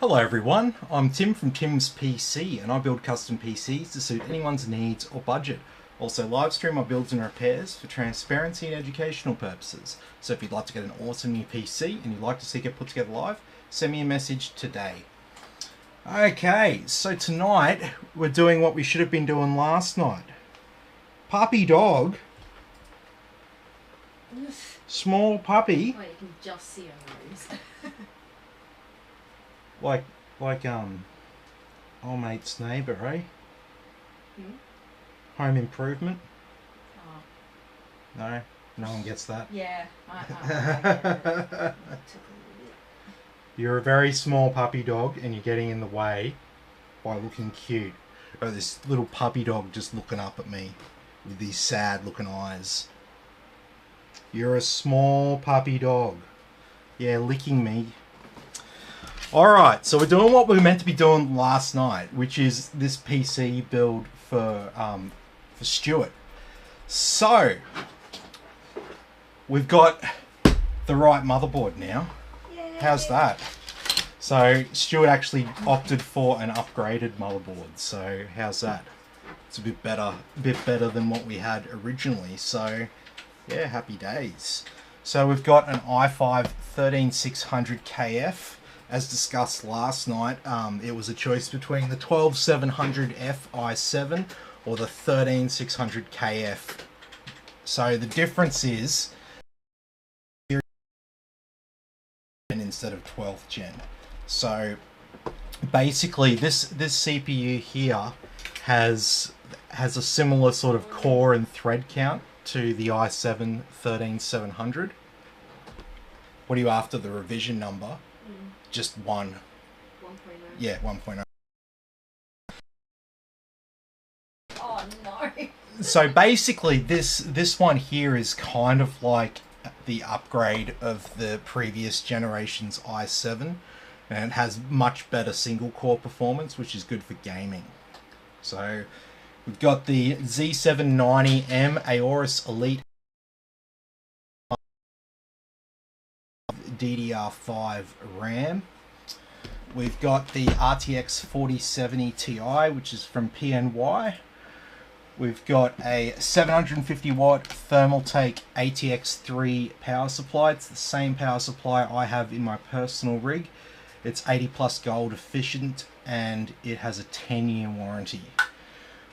Hello everyone, I'm Tim from Tim's PC and I build custom PCs to suit anyone's needs or budget. Also live stream my builds and repairs for transparency and educational purposes. So if you'd like to get an awesome new PC and you'd like to see it put together live, send me a message today. Okay, so tonight we're doing what we should have been doing last night. Puppy dog. Small puppy. Wait, you can just see her nose. like old mate's neighbour, eh? Home Improvement. Oh. No one gets that. Yeah, I get it. You're a very small puppy dog and you're getting in the way by looking cute. Oh, this little puppy dog just looking up at me with these sad looking eyes. You're a small puppy dog. Yeah, licking me. Alright, so we're doing what we were meant to be doing last night, which is this PC build for Stuart. So, we've got the right motherboard now. Yay. How's that? So, Stuart actually opted for an upgraded motherboard, so how's that? It's a bit better than what we had originally, so yeah, happy days. So we've got an i5 13600KF. As discussed last night, it was a choice between the 12700F i7 or the 13600KF. So the difference is instead of 12th gen. So basically this CPU here has a similar sort of core and thread count to the i7 13700. What are you after, the revision number? Just 1.0. Yeah, 1.0. Oh no. So basically this one here is kind of like the upgrade of the previous generation's i7, and it has much better single core performance, which is good for gaming. So we've got the Z790M Aorus Elite DDR5 RAM. We've got the RTX 4070 Ti, which is from PNY. We've got a 750 watt Thermaltake ATX3 power supply. It's the same power supply I have in my personal rig. It's 80 plus gold efficient and it has a 10-year warranty.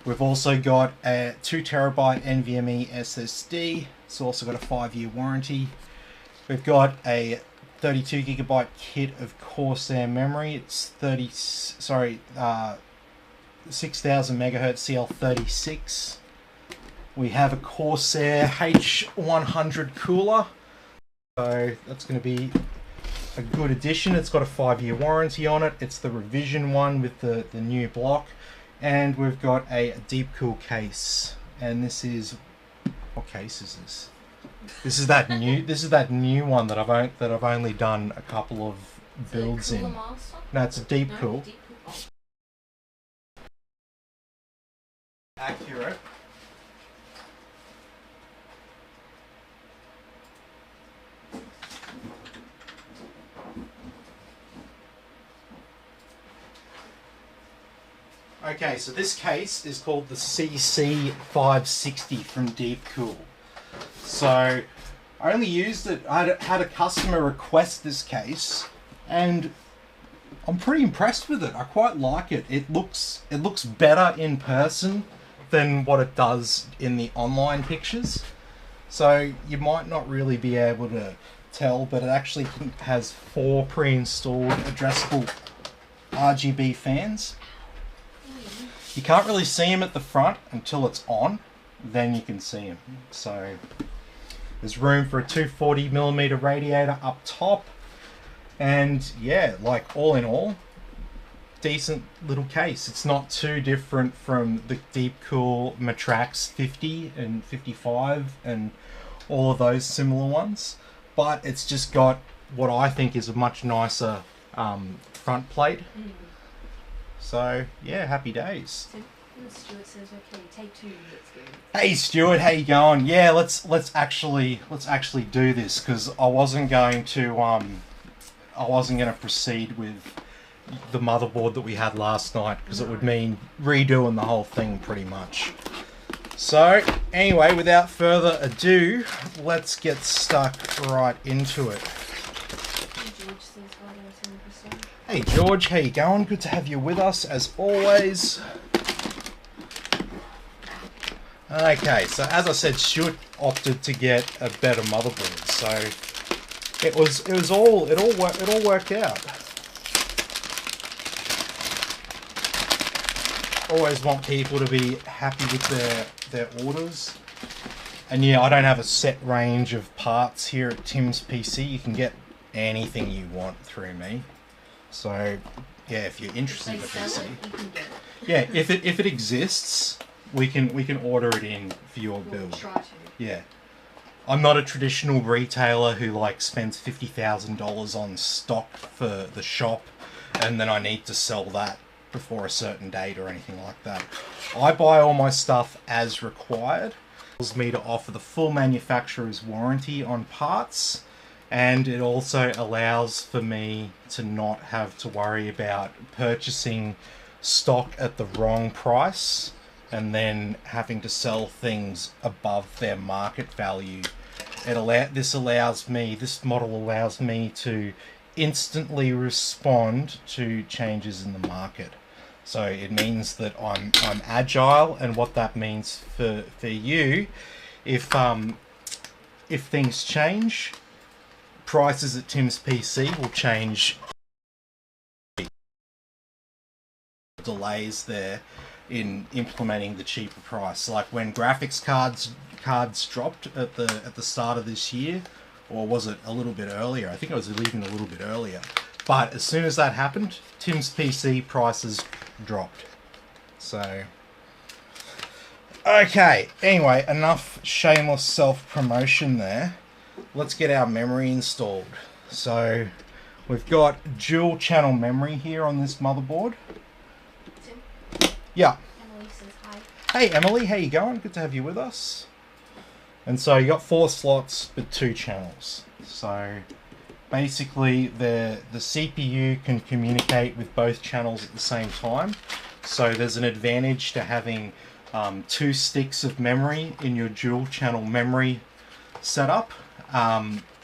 We've also got a 2TB NVMe SSD. It's also got a 5-year warranty. We've got a 32GB kit of Corsair memory. It's 6000 MHz CL36. We have a Corsair H100 cooler. So that's going to be a good addition. It's got a 5-year warranty on it. It's the revision one with the new block. And we've got a deep cool case. And this is, what case is this? This is that new one that I've only done a couple of builds in. Master? No, it's a deep cool. Deep cool. Accurate. Okay, so this case is called the CC560 from Deep Cool. So I only used it, I had a customer request this case and I'm pretty impressed with it. I quite like it. It looks better in person than what it does in the online pictures. So you might not really be able to tell, but it actually has 4 pre-installed addressable ARGB fans. You can't really see them at the front until it's on, then you can see them. So there's room for a 240mm radiator up top, and yeah, like all in all, decent little case. It's not too different from the Deep Cool Matrax 50 and 55 and all of those similar ones, but it's just got what I think is a much nicer front plate. So yeah, happy days. So Stuart says, "Okay, take 2. Let's go." Hey Stuart, how you going? Yeah, let's actually do this, because I wasn't going to proceed with the motherboard that we had last night, because it would mean redoing the whole thing pretty much. So anyway, without further ado, let's get stuck right into it. Hey George, how you going? Good to have you with us as always. Okay, so as I said, Stuart opted to get a better motherboard, so it all worked out. Always want people to be happy with their orders. And yeah, I don't have a set range of parts here at Tim's PC. You can get anything you want through me. So yeah, if you're interested in the PC, yeah, if it exists, we can order it in for your build. Try to. Yeah, I'm not a traditional retailer who like spends $50,000 on stock for the shop, and then I need to sell that before a certain date or anything like that. I buy all my stuff as required. It allows me to offer the full manufacturer's warranty on parts, and it also allows for me to not have to worry about purchasing stock at the wrong price and then having to sell things above their market value. This model allows me to instantly respond to changes in the market. So it means that I'm agile, and what that means for you, if things change, prices at Tim's PC will change. Delays there in implementing the cheaper price, like when graphics cards dropped at the start of this year, or was it a little bit earlier? I think it was even a little bit earlier. But as soon as that happened, Tim's PC prices dropped. So, okay. Anyway, enough shameless self-promotion there. Let's get our memory installed. So, we've got dual channel memory here on this motherboard. Tim? Yeah. Emily says hi. Hey Emily, how you going? Good to have you with us. And so you got 4 slots but 2 channels. So basically the CPU can communicate with both channels at the same time. So there's an advantage to having 2 sticks of memory in your dual channel memory setup,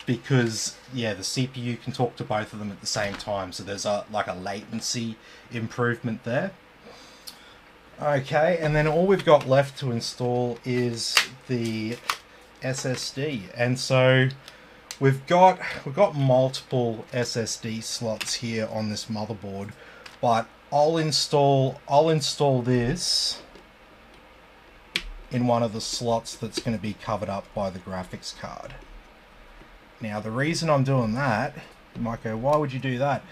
because yeah, the CPU can talk to both of them at the same time. So there's like a latency improvement there. Okay, and then all we've got left to install is the SSD, and so we've got multiple SSD slots here on this motherboard, but I'll install this in one of the slots that's going to be covered up by the graphics card. Now the reason I'm doing that, you might go, why would you do that?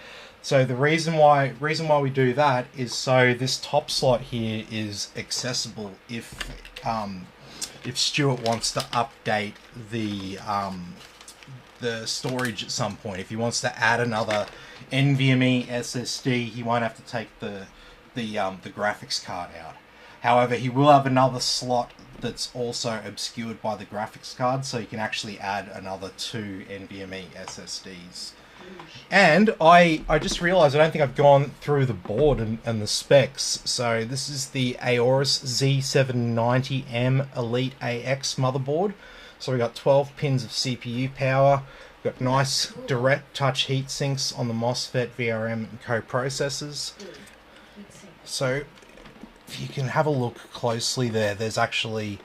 So the reason why we do that is so this top slot here is accessible if Stuart wants to update the storage at some point. If he wants to add another NVMe SSD, he won't have to take the graphics card out. However, he will have another slot that's also obscured by the graphics card, so you can actually add another 2 NVMe SSDs. And I just realized I don't think I've gone through the board and the specs. So this is the Aorus Z790M Elite AX motherboard. So we've got 12 pins of CPU power. We've got nice direct touch heat sinks on the MOSFET, VRM and co-processors. So if you can have a look closely there, there's actually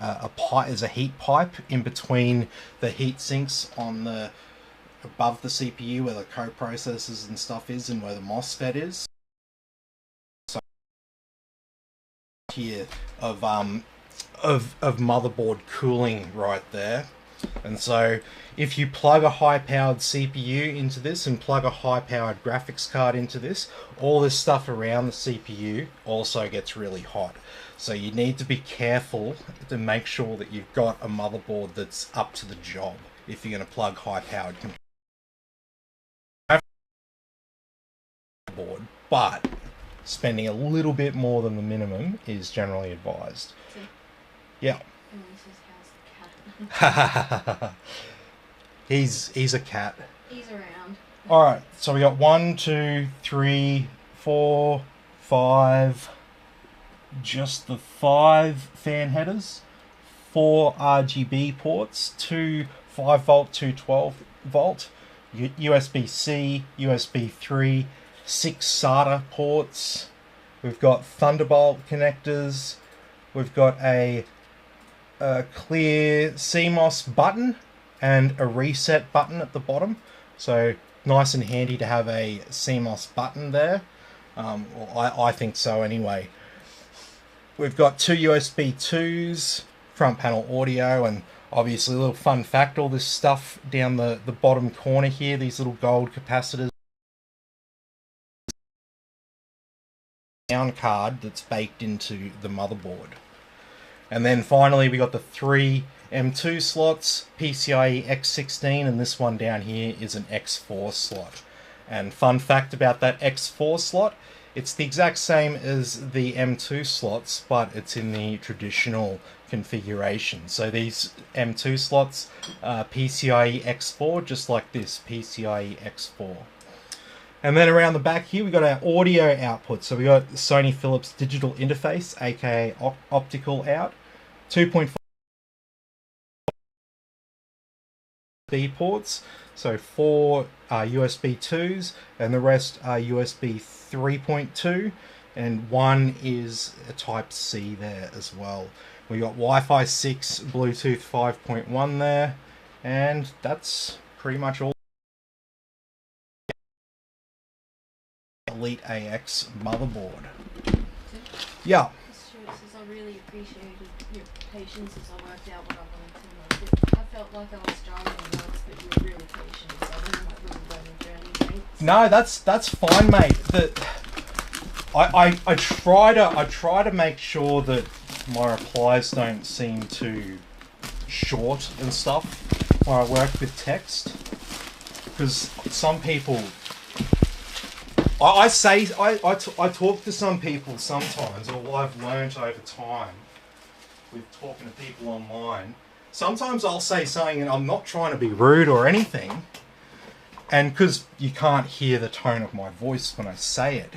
there's a heat pipe in between the heat sinks on the above the CPU where the co-processors and stuff is and where the MOSFET is. So here of motherboard cooling right there. And so if you plug a high-powered CPU into this and plug a high-powered graphics card into this, all this stuff around the CPU also gets really hot. So you need to be careful to make sure that you've got a motherboard that's up to the job if you're going to plug high-powered board, but spending a little bit more than the minimum is generally advised. See? Yeah. Emily says, how's the cat? He's a cat. He's around. Alright, so we got 1, 2, 3, 4, 5, just the 5 fan headers, 4 RGB ports, 2 5 volt, 2 12 volt, USB-C, USB 3, 6 SATA ports. We've got Thunderbolt connectors. We've got a clear CMOS button and a reset button at the bottom. So nice and handy to have a CMOS button there. Well, I think so anyway. We've got 2 USB 2s, front panel audio, and obviously a little fun fact, all this stuff down the bottom corner here, these little gold capacitors. Sound card that's baked into the motherboard. And then finally we got the 3 M2 slots, PCIe X16, and this one down here is an X4 slot. And fun fact about that X4 slot, it's the exact same as the M2 slots, but it's in the traditional configuration. So these M2 slots are PCIe X4, just like this, PCIe X4. And then around the back here, we've got our audio output. So we got Sony Philips digital interface, aka optical out, 2.5 B ports, so 4 USB 2s, and the rest are USB 3.2, and 1 is a Type C there as well. We got Wi-Fi 6, Bluetooth 5.1 there, and that's pretty much all. Elite AX motherboard. Yeah. Stuart says, I really appreciated your patience as I worked out what I wanted to know. I felt like I was starting once, but you were really patient, so I don't know what little learning journey. Thanks. No, that's fine, mate. I try to make sure that my replies don't seem too short and stuff when I work with text, because some people. I talk to some people sometimes, or what I've learned over time with talking to people online. Sometimes I'll say something and I'm not trying to be rude or anything, and because you can't hear the tone of my voice when I say it,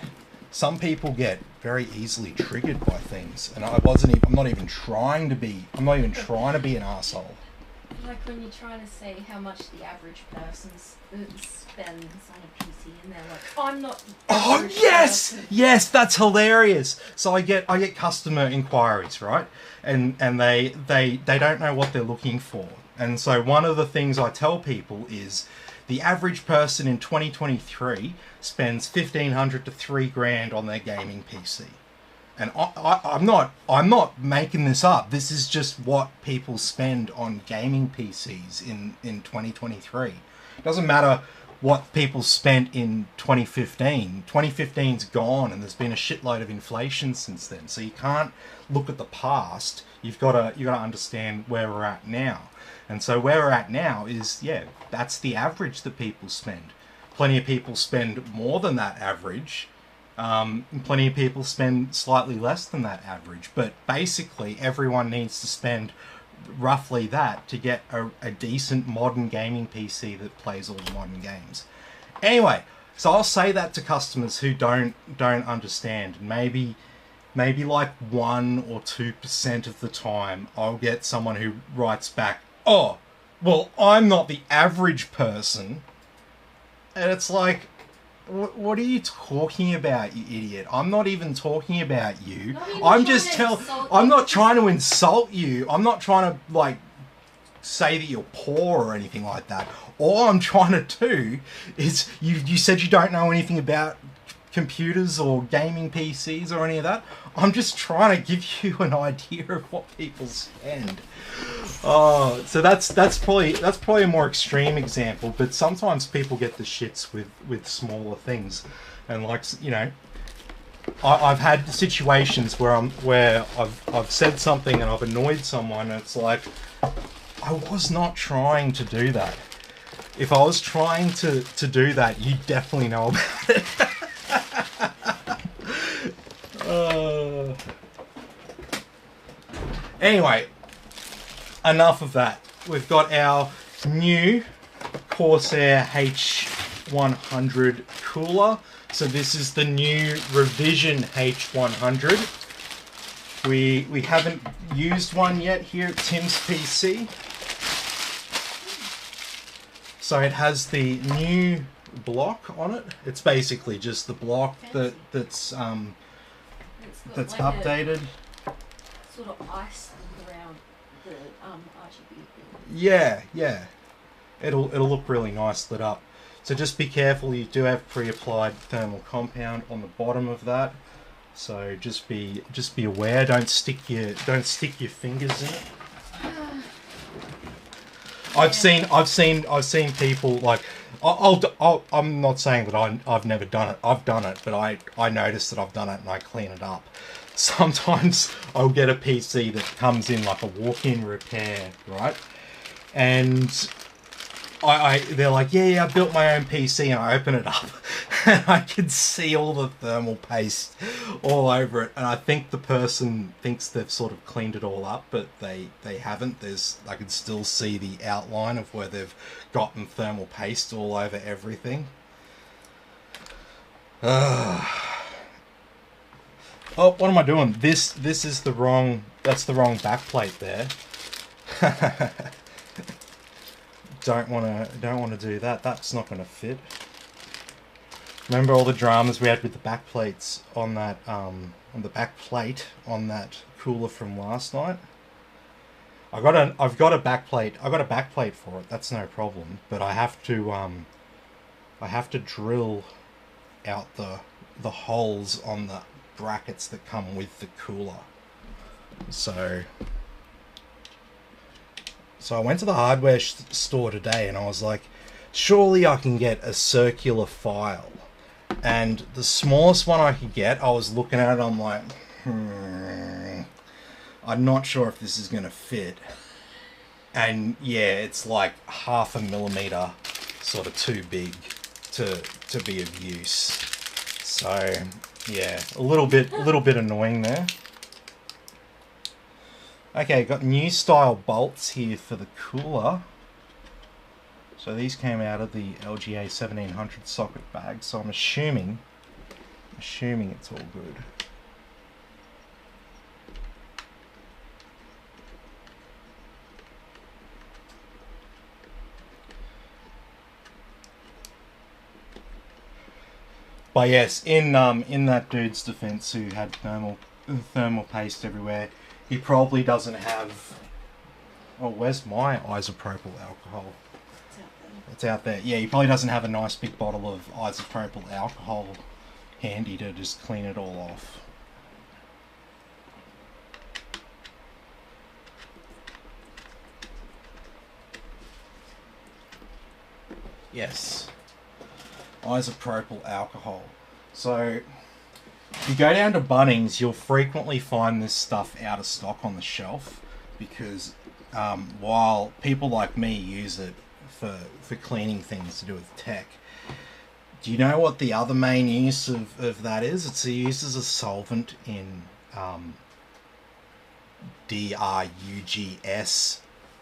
some people get very easily triggered by things, and I'm not even trying to be an asshole. Like when you're trying to say how much the average person spends on a PC, and they're like, I'm not the average person. Yes, that's hilarious. So I get customer inquiries, right? And they don't know what they're looking for. And so one of the things I tell people is the average person in 2023 spends $1,500 to $3,000 on their gaming PC. And I'm not making this up. This is just what people spend on gaming PCs in 2023. It doesn't matter what people spent in 2015. 2015's gone, and there's been a shitload of inflation since then. So you can't look at the past. You've got to understand where we're at now. And so where we're at now is, that's the average that people spend. Plenty of people spend more than that average. Plenty of people spend slightly less than that average, but basically everyone needs to spend roughly that to get a decent modern gaming PC that plays all the modern games. Anyway, so I'll say that to customers who don't understand. Maybe like 1 or 2% of the time I'll get someone who writes back, oh, well, I'm not the average person. And it's like, what are you talking about, you idiot? I'm not even talking about you. I'm not trying to insult you. I'm not trying to say that you're poor or anything like that. All I'm trying to do is you said you don't know anything about computers or gaming PCs or any of that. I'm just trying to give you an idea of what people spend. Oh, so that's probably a more extreme example, but sometimes people get the shits with smaller things, and I've had situations where I've said something and I've annoyed someone, and it's like, I was not trying to do that. If I was trying to do that, you definitely know about it. Anyway, enough of that. We've got our new Corsair H100 cooler. So this is the new revision H100. We haven't used one yet here at Tim's PC. So it has the new block on it. It's basically just the block that's like updated. Sort of ice around the RGB thing. Yeah. It'll look really nice lit up. So just be careful. You do have pre-applied thermal compound on the bottom of that. So just be aware. Don't stick your fingers in it. I've seen people like I'm not saying that I've never done it. I've done it, but I notice that I've done it and I clean it up. Sometimes I'll get a PC that comes in like a walk-in repair, right? And they're like, yeah, I built my own PC, and I open it up and I can see all the thermal paste all over it. And I think the person thinks they've sort of cleaned it all up, but they haven't. I can still see the outline of where they've gotten thermal paste all over everything. Oh, what am I doing? This is the wrong. That's the wrong backplate there. Don't want to do that. That's not going to fit. Remember all the dramas we had with the backplates on that on the back plate on that cooler from last night? I've got a backplate. I got a backplate for it. That's no problem. But I have to drill out the holes on the brackets that come with the cooler. So I went to the hardware store today and I was like, surely I can get a circular file. And the smallest one I could get, I was looking at it, I'm like, I'm not sure if this is going to fit. And yeah, it's like 0.5 millimeter sort of too big to be of use. So yeah, a little bit annoying there. Okay, got new style bolts here for the cooler. So these came out of the LGA 1700 socket bag, so I'm assuming it's all good. But yes, in that dude's defense who had thermal paste everywhere, he probably doesn't have. Oh, where's my isopropyl alcohol? It's out there. Yeah, he probably doesn't have a nice big bottle of isopropyl alcohol handy to just clean it all off. Yes, isopropyl alcohol. So if you go down to Bunnings, you'll frequently find this stuff out of stock on the shelf, because while people like me use it for cleaning things to do with tech, do you know what the other main use of that is? It's used as a solvent in DRUGS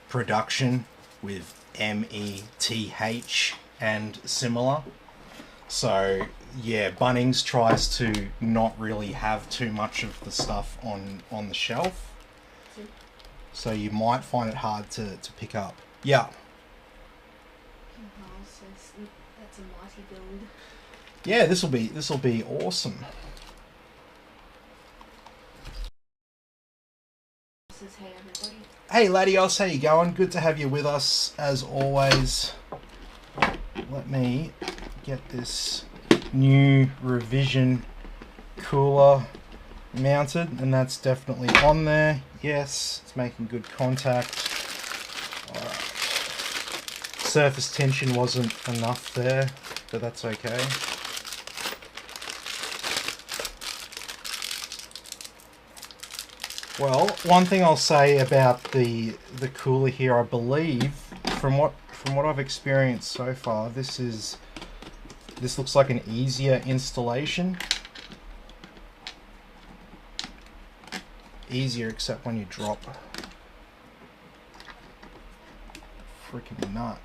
production with METH and similar. So yeah, Bunnings tries to not really have too much of the stuff on the shelf, so you might find it hard to pick up. Yeah. That's a mighty build. Yeah, this will be awesome. Hey everybody. Hey Ladios, how you going? Good to have you with us as always. Let me get this new revision cooler mounted, and that's definitely on there. Yes, it's making good contact. Alright. Surface tension wasn't enough there, but that's okay. Well, one thing I'll say about the cooler here, I believe, from what I've experienced so far, this looks like an easier installation. Easier except when you drop freaking nut.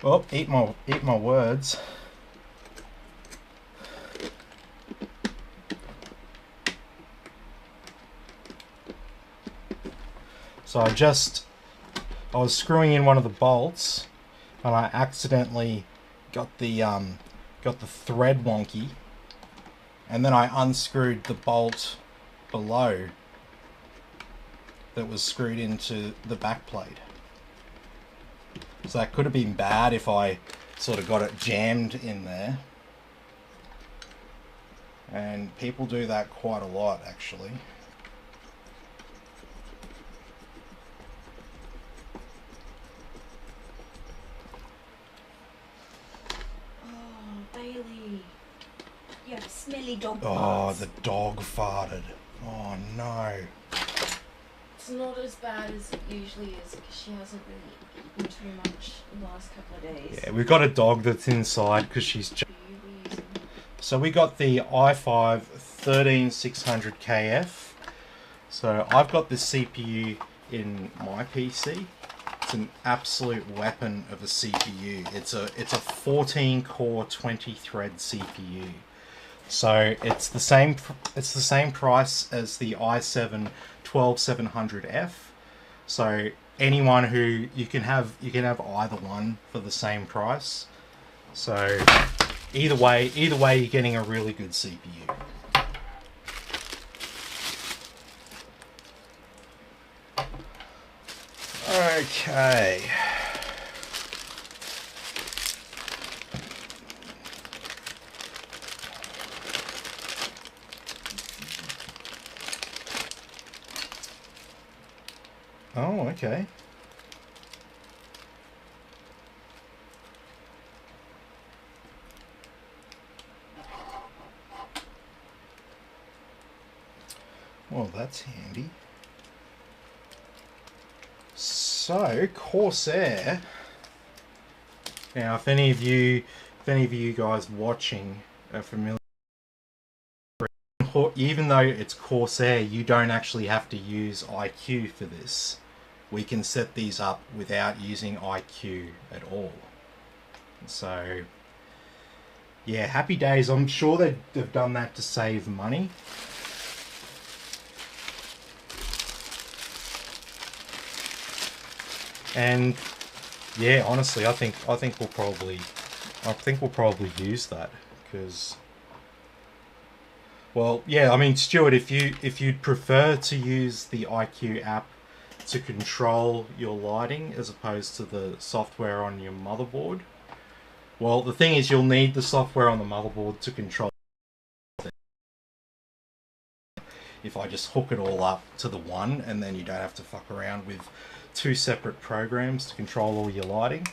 Well, eat my words. So I was screwing in one of the bolts, and I accidentally got the thread wonky, and then I unscrewed the bolt below that was screwed into the back plate. So that could have been bad if I sort of got it jammed in there. And people do that quite a lot, actually. Bailey, you have a smelly dog. Oh, the dog farted. Oh no. It's not as bad as it usually is because she hasn't really eaten too much in the last couple of days. Yeah, we've got a dog that's inside because she's... So we got the i5 13600KF. So I've got the CPU in my PC. It's an absolute weapon of a CPU. It's a 14 core 20 thread CPU. So it's the same price as the i7 12700F. So anyone who you can have either one for the same price. So either way you're getting a really good CPU. Okay. Oh, okay. Well, that's handy. So, Corsair. Now, if any of you guys watching are familiar, even though it's Corsair, you don't actually have to use IQ for this. We can set these up without using IQ at all. So, yeah, happy days. I'm sure they've done that to save money. And yeah, honestly, I think we'll probably use that because, well, yeah, I mean, Stuart, if you'd prefer to use the IQ app to control your lighting as opposed to the software on your motherboard, well, the thing is, you'll need the software on the motherboard to control. If I just hook it all up to the one, and then you don't have to fuck around with two separate programs to control all your lighting.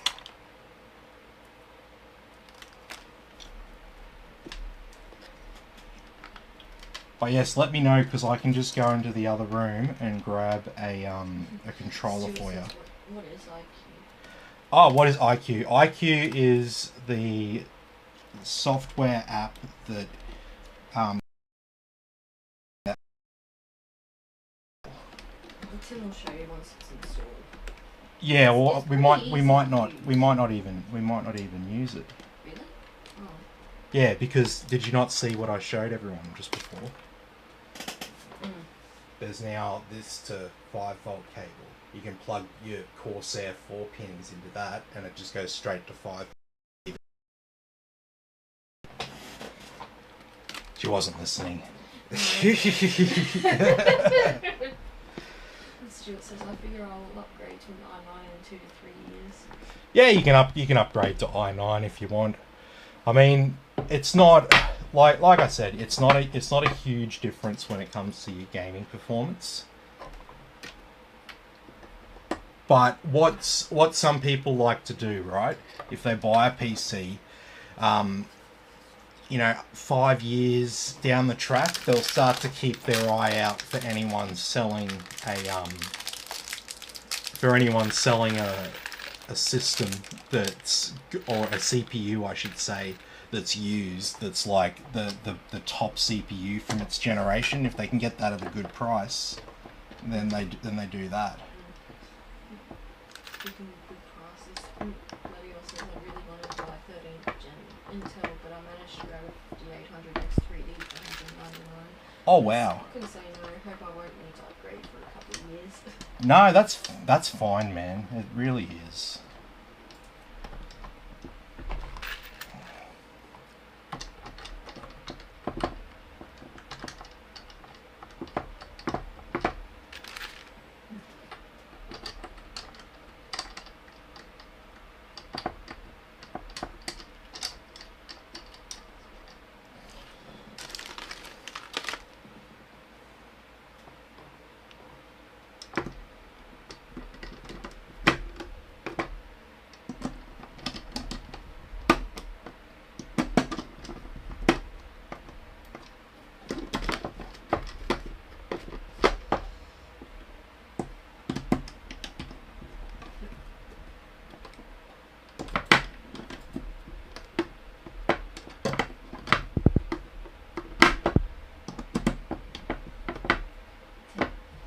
But yes, let me know because I can just go into the other room and grab a controller for you. What is IQ? Oh, what is IQ? IQ is the software app that Tim will show you once it's installed. yeah, well, we might not even use it. Really? Oh. Yeah, because did you not see what I showed everyone just before? There's now this to 5-volt cable. You can plug your Corsair 4 pins into that, and it just goes straight to 5. She wasn't listening. Stuart says, I figure I'll upgrade to an i9 in 2 to 3 years. Yeah, you can upgrade to i9 if you want. I mean, it's not like I said, it's not a huge difference when it comes to your gaming performance. But what some people like to do, right? If they buy a PC, 5 years down the track, they'll start to keep their eye out for anyone selling a system that's, or a CPU, I should say, that's used, that's like the top CPU from its generation. If they can get that at a good price, then they do that. Speaking of good prices, Letty also says I Intel, but I managed to grab a 5800 X3D for 199. Oh wow. I couldn't say no. I hope I won't need to upgrade for a couple of years. No, that's fine, man. It really is.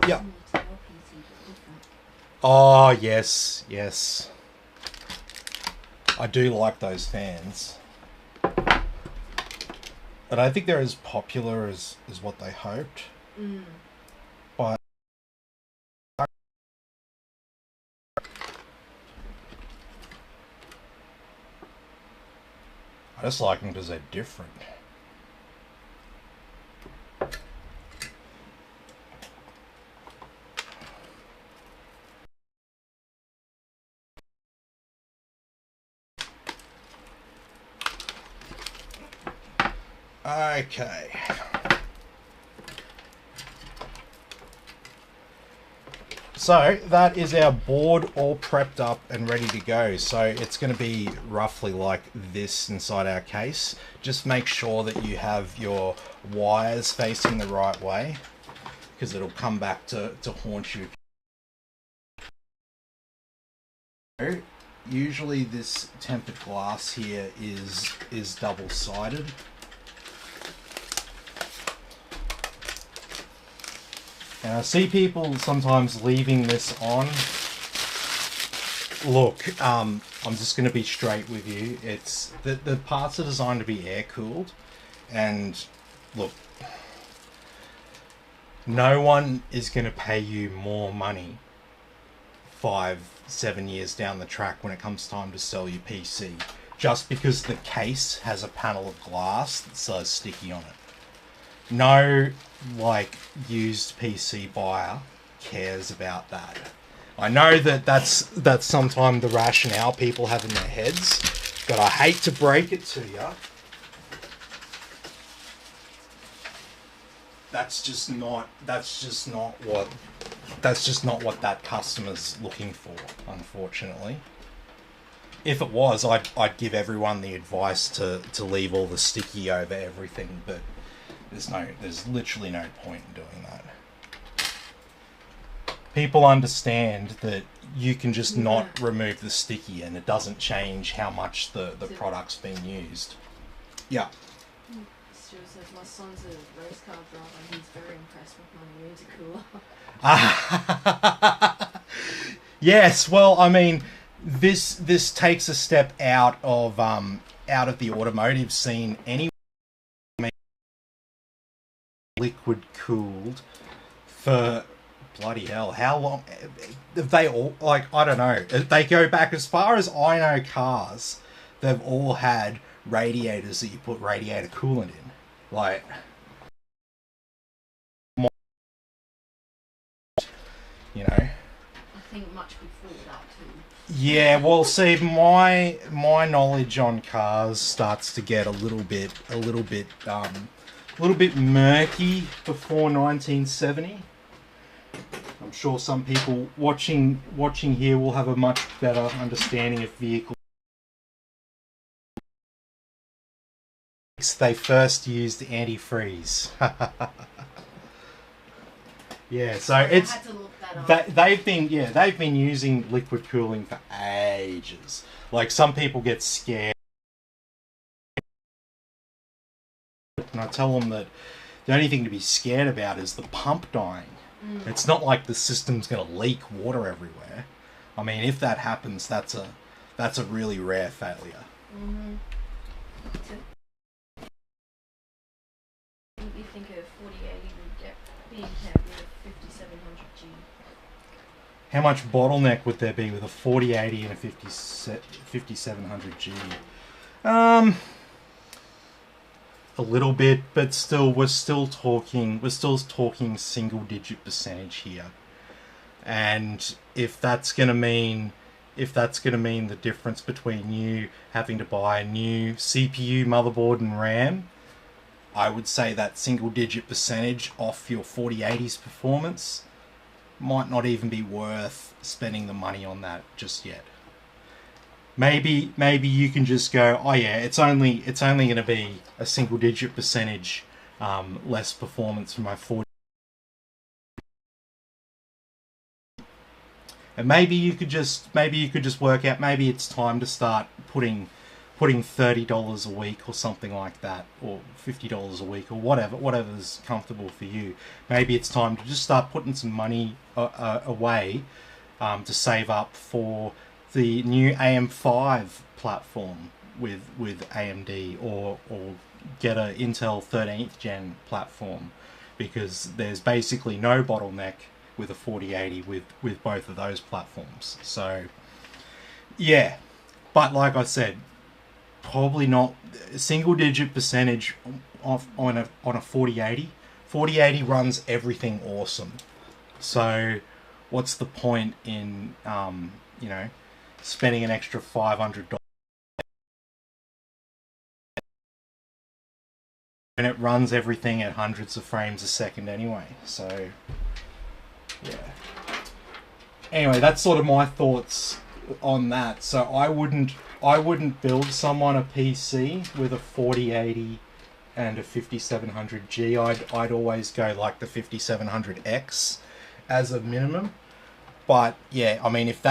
Yeah. Oh, yes, yes. I do like those fans. But I don't think they're as popular as what they hoped. Mm. But I just like them because they're different. Okay. So that is our board all prepped up and ready to go. So it's going to be roughly like this inside our case. Just make sure that you have your wires facing the right way, because it'll come back to haunt you. Usually this tempered glass here is double-sided. And I see people sometimes leaving this on. Look, I'm just going to be straight with you. It's the parts are designed to be air cooled, and look, no one is going to pay you more money 5-7 years down the track when it comes time to sell your PC just because the case has a panel of glass that says sticky on it. No, like, used PC buyer cares about that. I know that's sometimes the rationale people have in their heads, but I hate to break it to you. That's just not what that customer's looking for, unfortunately. If it was, I'd give everyone the advice to leave all the sticky over everything, but there's literally no point in doing that. People understand that you can just not remove the sticky and it doesn't change how much the product's being used. Yeah. Stuart says my son's a race car driver and he's very impressed with my intercooler. Yes, well, I mean, this takes a step out of the automotive scene anyway. Liquid cooled for bloody hell, how long have they all, like, I don't know, they go back as far as I know. Cars, they've all had radiators that you put radiator coolant in, like, you know. I think much before that too. Yeah, well, see, my knowledge on cars starts to get a little bit murky before 1970. I'm sure some people watching here will have a much better understanding of vehicles. They first used antifreeze. Yeah, so it's I had to look that up. they've been using liquid cooling for ages. Like, some people get scared, and I tell them that the only thing to be scared about is the pump dying. It's not like the system's going to leak water everywhere. I mean, if that happens, that's a really rare failure. Mm-hmm. being paired with a 5700G. How much bottleneck would there be with a 4080 and a 5700G? A little bit, but still, we're still talking single-digit percentage here. And if that's gonna mean the difference between you having to buy a new CPU, motherboard, and RAM, I would say that single-digit percentage off your 4080's performance might not even be worth spending the money on that just yet. Maybe you can just go, oh yeah, it's only going to be a single-digit percentage less performance for my 40. And maybe you could just work out, maybe it's time to start putting $30 a week or something like that, or $50 a week, or whatever's comfortable for you. Maybe it's time to just start putting some money away to save up for the new AM5 platform with AMD, or get a Intel 13th gen platform, because there's basically no bottleneck with a 4080 with both of those platforms. So yeah, but like I said, probably not a single digit percentage off on a 4080. 4080 runs everything awesome. So what's the point in spending an extra $500 when it runs everything at hundreds of frames a second anyway? So yeah. Anyway, that's sort of my thoughts on that. So I wouldn't build someone a PC with a 4080 and a 5700G. I'd always go like the 5700X as a minimum. But yeah, I mean, if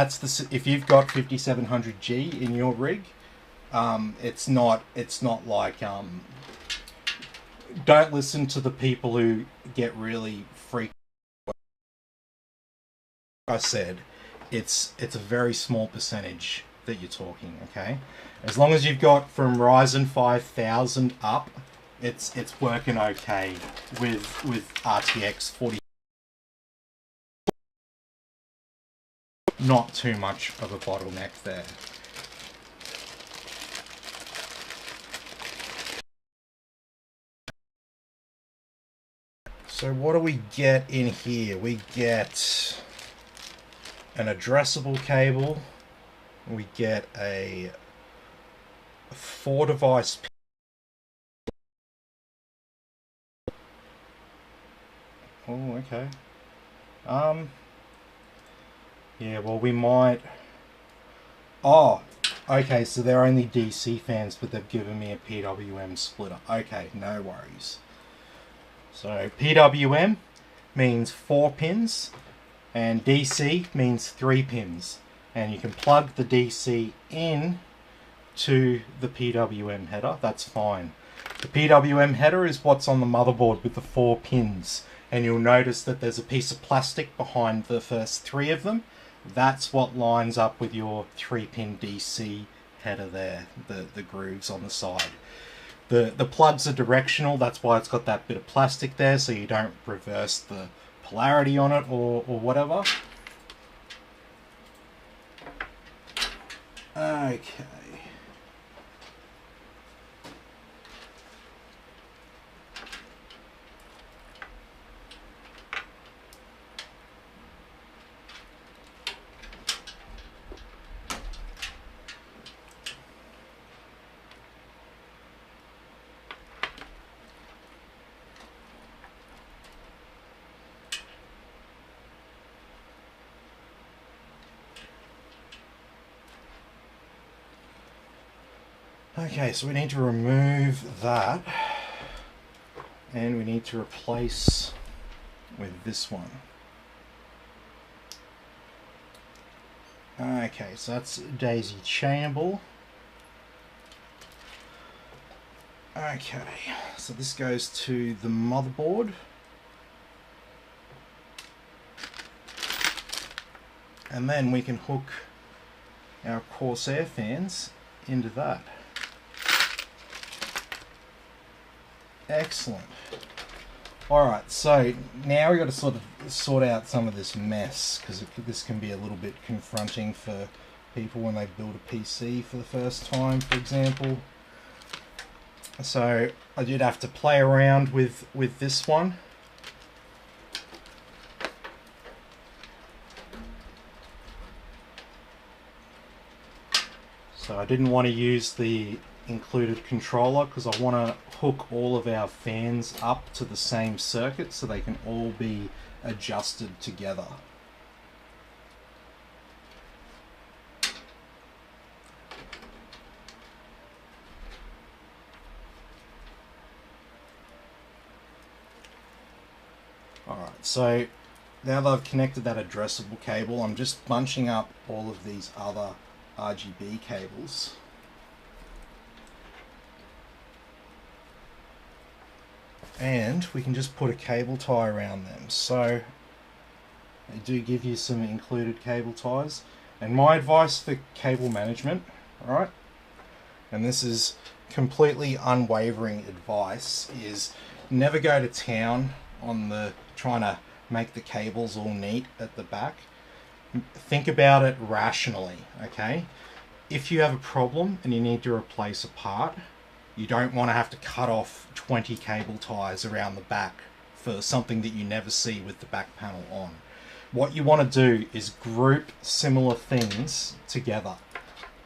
you've got 5700G in your rig, it's not like don't listen to the people who get really freaked. I said, it's a very small percentage that you're talking, okay? As long as you've got from Ryzen 5000 up, it's working okay with RTX 40. Not too much of a bottleneck there. So what do we get in here? We get an addressable cable. We get a 4-device. Oh, okay. Yeah, well, we might. Oh, okay. So they're only DC fans, but they've given me a PWM splitter. Okay, no worries. So PWM means 4 pins, and DC means 3 pins. And you can plug the DC in to the PWM header. That's fine. The PWM header is what's on the motherboard with the 4 pins. And you'll notice that there's a piece of plastic behind the first 3 of them. That's what lines up with your 3-pin DC header there, the grooves on the side. The plugs are directional, that's why it's got that bit of plastic there, so you don't reverse the polarity on it or whatever. Okay. Okay, so we need to remove that, and we need to replace with this one. Okay, so that's daisy chainable. Okay, so this goes to the motherboard. And then we can hook our Corsair fans into that. Excellent. Alright, so now we've got to sort of sort out some of this mess, because this can be a little bit confronting for people when they build a PC for the first time, for example. So I did have to play around with this one. So I didn't want to use the included controller because I want to hook all of our fans up to the same circuit so they can all be adjusted together. Alright, so now that I've connected that addressable cable, I'm just bunching up all of these other RGB cables. And we can just put a cable tie around them. So they do give you some included cable ties. And my advice for cable management, alright, and this is completely unwavering advice, is never go to town on the trying to make the cables all neat at the back. Think about it rationally, okay? If you have a problem and you need to replace a part, you don't want to have to cut off 20 cable ties around the back for something that you never see with the back panel on. What you want to do is group similar things together.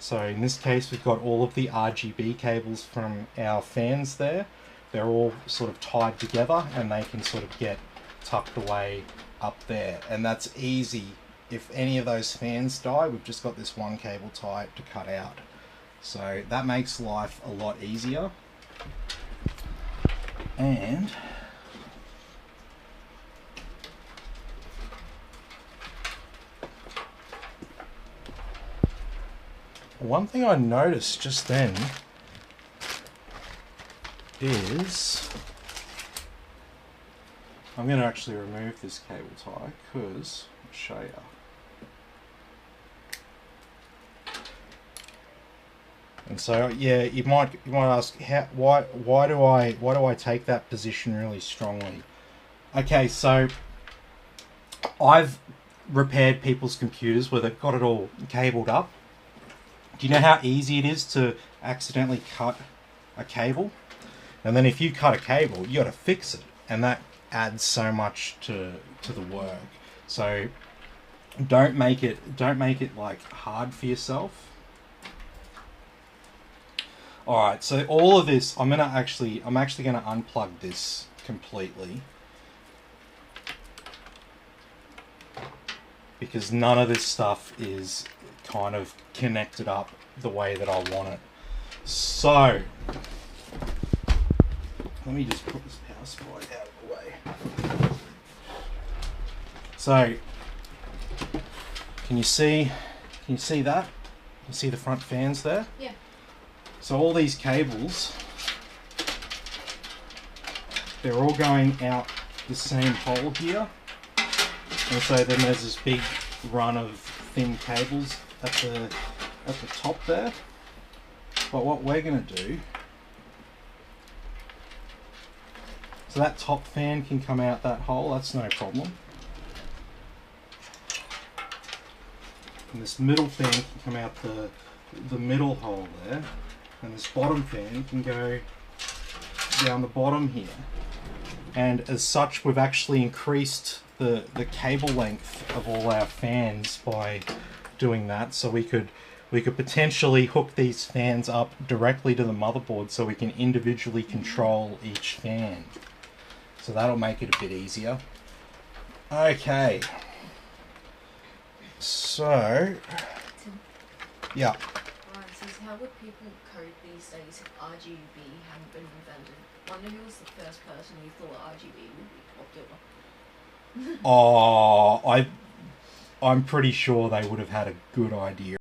So in this case, we've got all of the RGB cables from our fans there. They're all sort of tied together and they can sort of get tucked away up there. And that's easy. If any of those fans die, we've just got this one cable tie to cut out. So that makes life a lot easier. And one thing I noticed just then is I'm going to actually remove this cable tie because I'll show you. And so yeah, you might ask why do I take that position really strongly? Okay, so I've repaired people's computers where they've got it all cabled up. Do you know how easy it is to accidentally cut a cable? And then if you cut a cable, you got to fix it, and that adds so much to the work. So don't make it like hard for yourself. All right, so all of this, I'm actually going to unplug this completely because none of this stuff is kind of connected up the way that I want it. So let me just put this power supply out of the way. So can you see that? You see the front fans there? Yeah. So all these cables, they're all going out the same hole here. And so then there's this big run of thin cables at the top there. But what we're going to do, so that top fan can come out that hole, that's no problem. And this middle fan can come out the middle hole there. And this bottom fan can go down the bottom here. And as such, we've actually increased the cable length of all our fans by doing that. So we could potentially hook these fans up directly to the motherboard so we can individually control each fan. So that'll make it a bit easier. Okay. So, yeah. How would people code these days if RGB hadn't been invented? Wonder who was the first person who thought RGB would be popular. Oh, I'm pretty sure they would have had a good idea.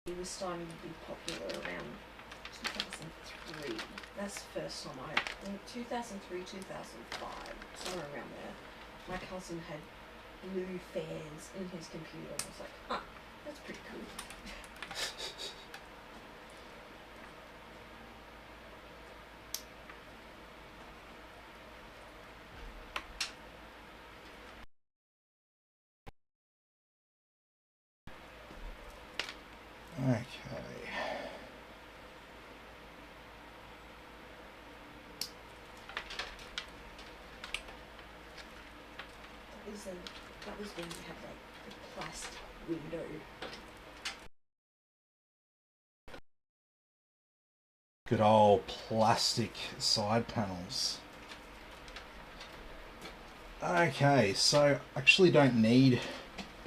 It was starting to be popular around 2003. That's the first time I think 2003, 2005, somewhere around there. My cousin had blue fans in his computer. I was like, huh, that's pretty cool. Okay. That was when you had like the plastic window. Good old plastic side panels. Okay, so I actually don't need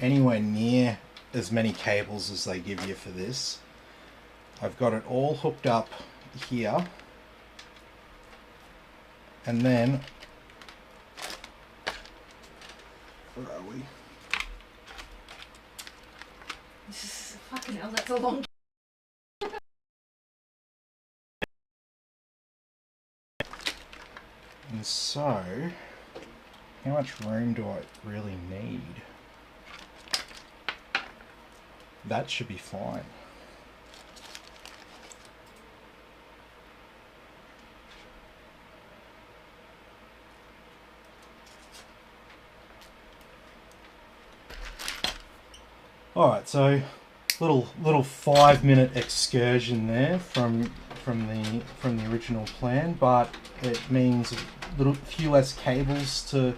anywhere near as many cables as they give you for this. I've got it all hooked up here, and then where are we? Fucking hell, that's a long. And so, how much room do I really need? That should be fine. Alright, so little 5-minute excursion there from the original plan, but it means a few less cables to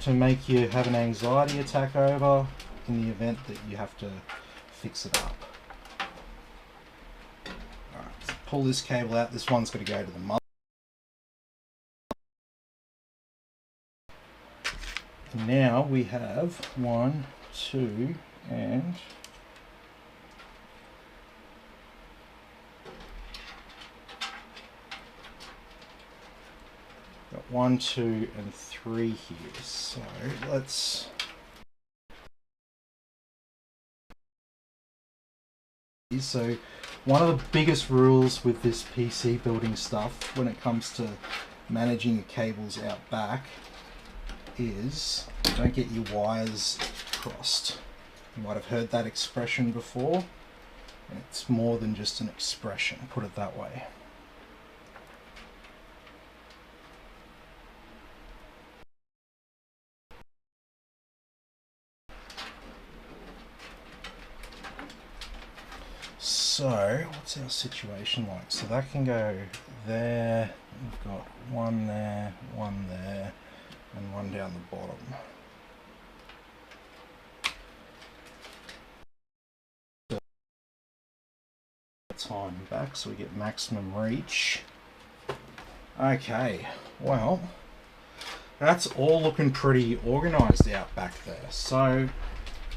make you have an anxiety attack over in the event that you have to fix it up. Alright, so pull this cable out. This one's got to go to the mother. And now we have 1, 2, and got 1, 2, and 3 here. So let's so one of the biggest rules with this PC building stuff when it comes to managing the cables out back is don't get your wires crossed. You might have heard that expression before. It's more than just an expression, put it that way. So, what's our situation like? So that can go there, we've got one there, and one down the bottom. Time back so we get maximum reach. Okay, well, that's all looking pretty organized out back there. So,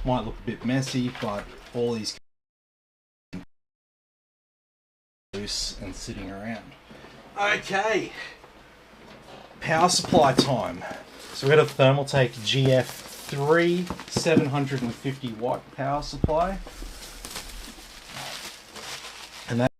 might look a bit messy, but all these loose and sitting around. Okay, power supply time. So we got a Thermaltake GF3 750 watt power supply. And that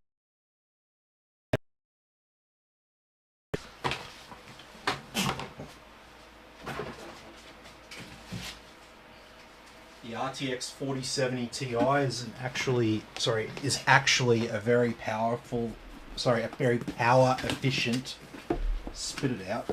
the RTX 4070 Ti is actually a very powerful, a very power efficient. Spit it out.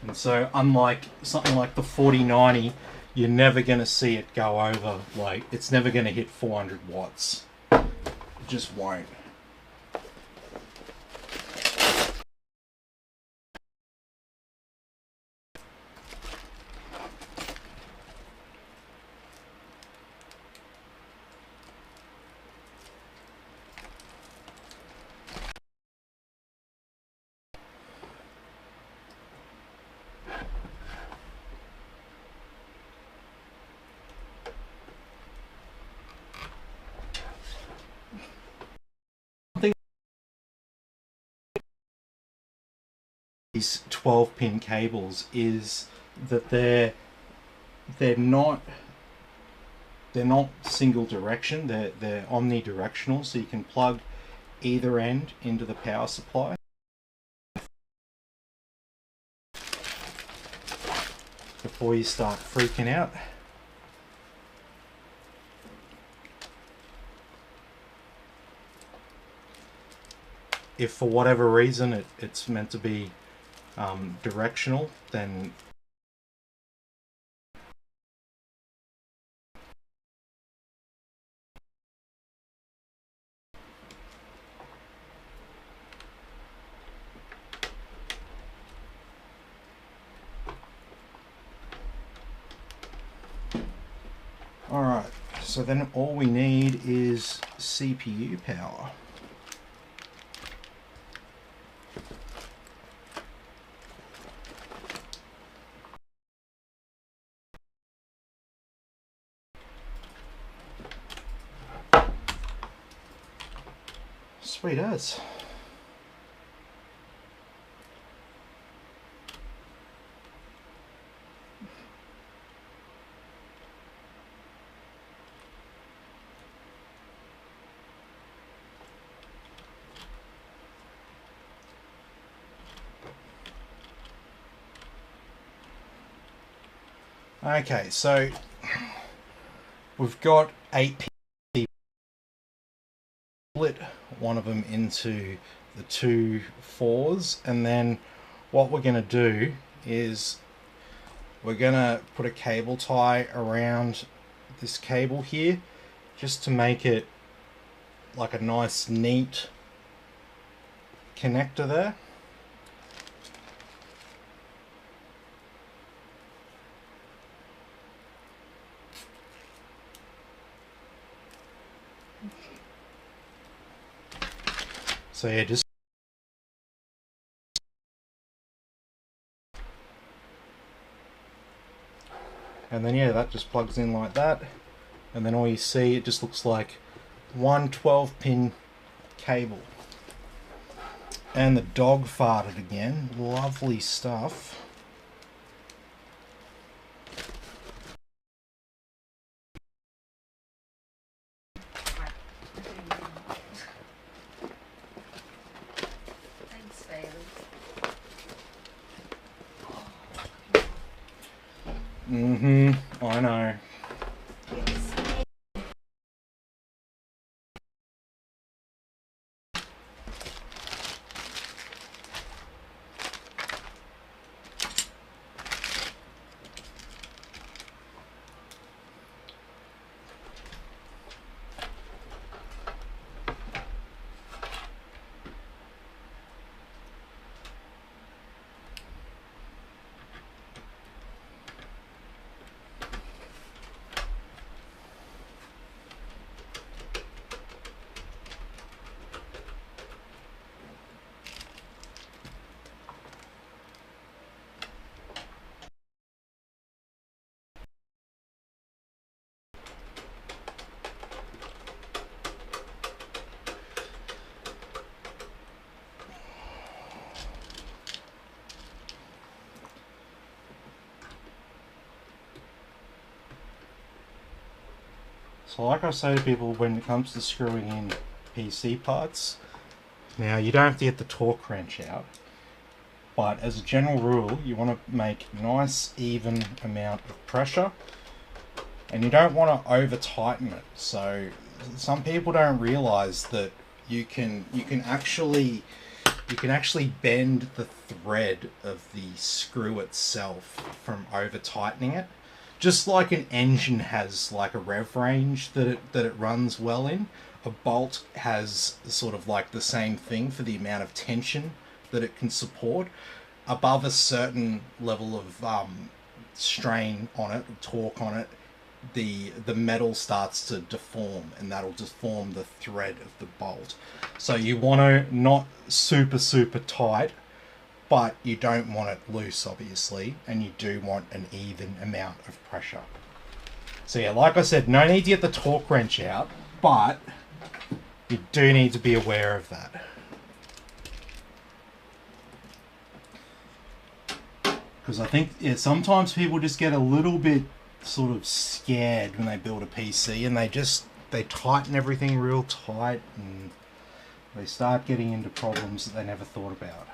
And so, unlike something like the 4090, you're never going to see it go over, like, it's never going to hit 400 watts. It just won't. These 12-pin cables is that they're not single direction, they're omnidirectional, so you can plug either end into the power supply. Before you start freaking out. if for whatever reason it's meant to be directional, then alright, so then all we need is CPU power. Sweet as. Okay, so we've got 8 PC, split one of them into the 2 4s, and then what we're going to do is we're going to put a cable tie around this cable here just to make it like a nice neat connector there. So yeah, just and then yeah, that just plugs in like that, and then all you see, it just looks like one 12-pin cable. And the dog farted again. Lovely stuff. Thanks, Bailey. I know. So like I say to people when it comes to screwing in PC parts, now you don't have to get the torque wrench out, but as a general rule you want to make a nice even amount of pressure, and you don't want to over tighten it. So some people don't realize that you can actually bend the thread of the screw itself from over tightening it. Just like an engine has like a rev range that it runs well in, a bolt has sort of like the same thing for the amount of tension that it can support. Above a certain level of strain on it, torque on it, the metal starts to deform, and that'll deform the thread of the bolt. So you want to not super tight, but you don't want it loose, obviously, and you do want an even amount of pressure. So yeah, like I said, no need to get the torque wrench out, but you do need to be aware of that. Because I think sometimes people just get a little bit sort of scared when they build a PC, and they tighten everything real tight, and they start getting into problems that they never thought about.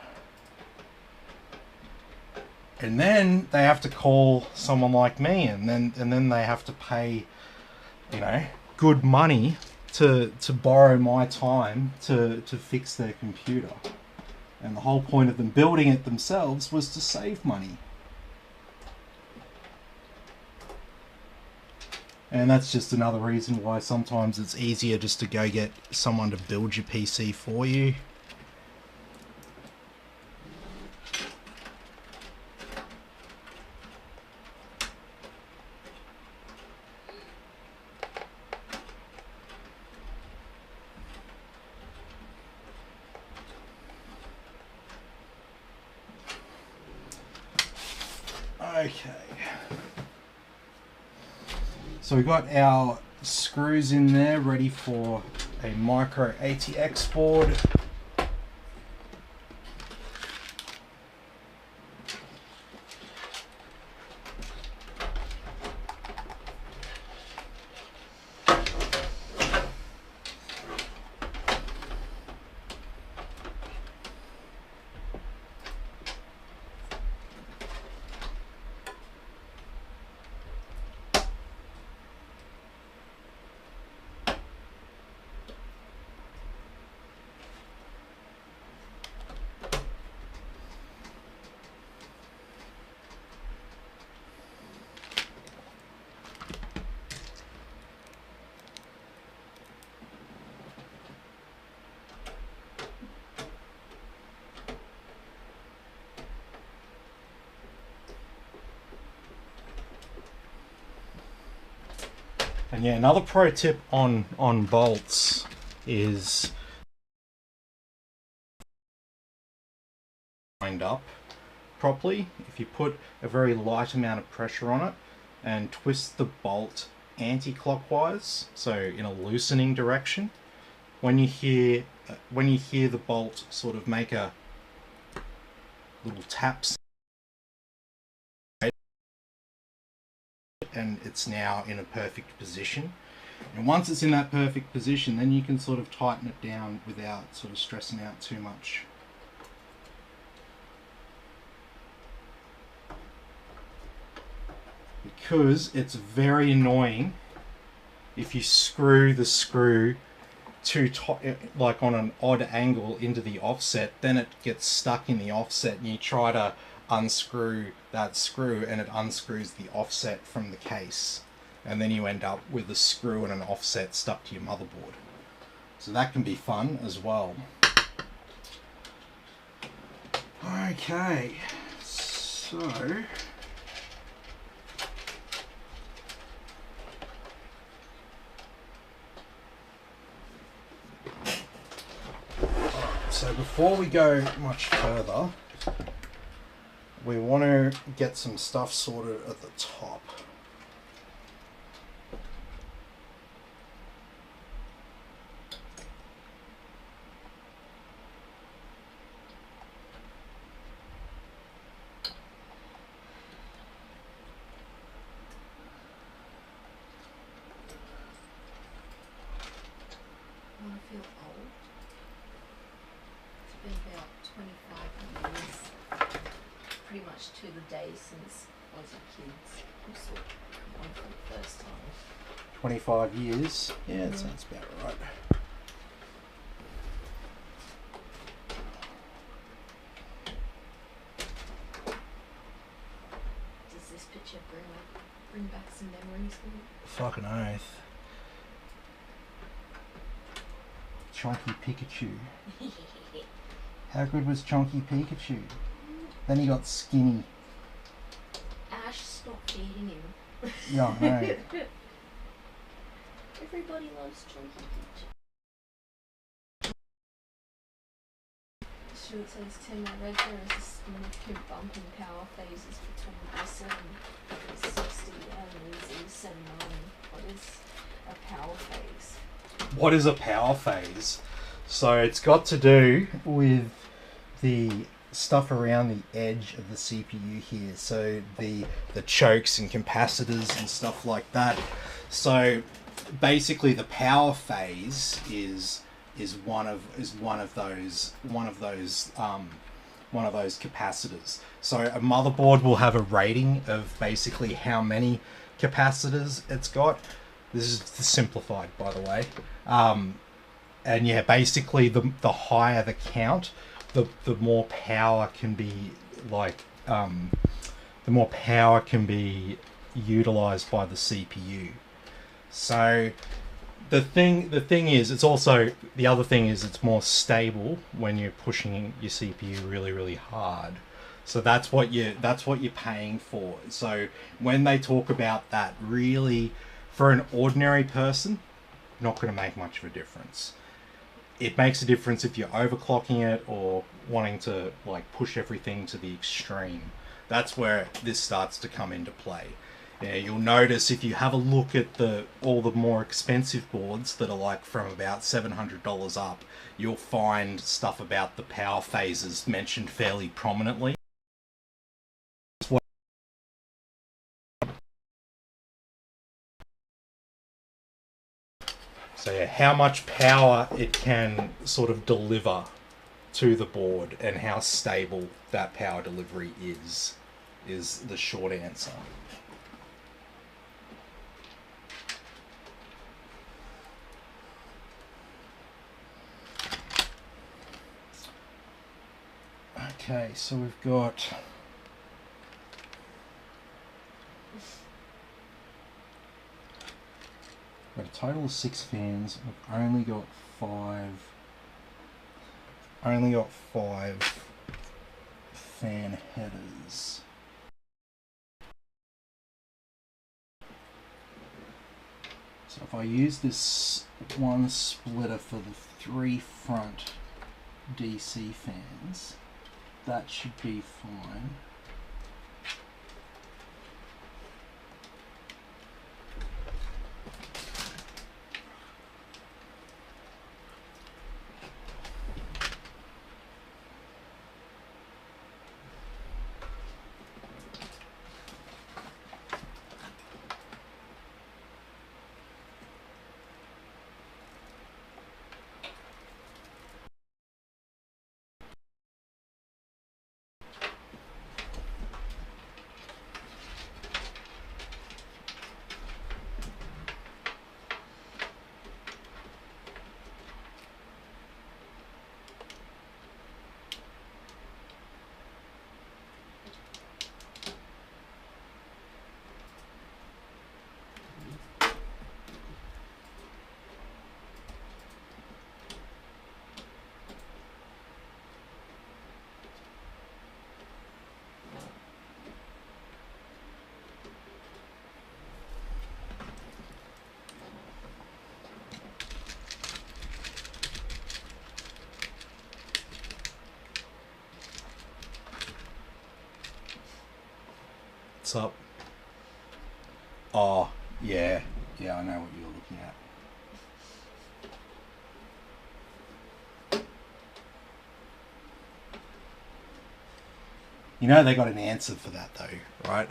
And then they have to call someone like me, and then they have to pay, you know, good money to borrow my time to fix their computer. And the whole point of them building it themselves was to save money. And that's just another reason why sometimes it's easier just to go get someone to build your PC for you. Okay. So we've got our screws in there ready for a micro ATX board. And yeah, another pro tip on bolts is lined up properly. If you put a very light amount of pressure on it and twist the bolt anti-clockwise, so in a loosening direction, when you hear the bolt sort of make a little tap sound, and it's now in a perfect position. And once it's in that perfect position, then you can sort of tighten it down without sort of stressing out too much. Because it's very annoying if you screw the screw too tight, like on an odd angle into the offset, then it gets stuck in the offset and you try to unscrew that screw and it unscrews the offset from the case, and then you end up with a screw and an offset stuck to your motherboard. So that can be fun as well. Okay, so before we go much further, we want to get some stuff sorted at the top. I feel old. It's been about 25 years, pretty much to the day since I was a kid. I saw one for the first time. 25 years? Yeah, that sounds about right. Does this picture bring back some memories for you? Fucking oath. Chunky Pikachu. How good was Chunky Pikachu? Then he got skinny. Ash, stop feeding him. Yeah, I know. Everybody loves Chunky Pikachu. Stuart says, Tim, I read there is a significant bump in power phases between S7 and 60 and Z79. What is a power phase? What is a power phase? So it's got to do with the stuff around the edge of the CPU here, so the chokes and capacitors and stuff like that. So basically the power phase is one of those capacitors. So a motherboard will have a rating of basically how many capacitors it's got. This is simplified, by the way. And yeah, basically the higher the count, the more power can be the more power can be utilized by the CPU. So the thing is, it's also, the other thing is, it's more stable when you're pushing your CPU really hard. So that's what you're paying for. So when they talk about that, really, for an ordinary person, not going to make much of a difference. It makes a difference if you're overclocking it or wanting to like push everything to the extreme. That's where this starts to come into play. Yeah, you'll notice if you have a look at all the more expensive boards that are like from about $700 up, you'll find stuff about the power phases mentioned fairly prominently. So yeah, how much power it can sort of deliver to the board and how stable that power delivery is the short answer. Okay, so we've got a total of 6 fans. We've only got five fan headers. So if I use this one splitter for the 3 front DC fans, that should be fine. What's up? Oh, yeah, I know what you're looking at. You know they got an answer for that though, right?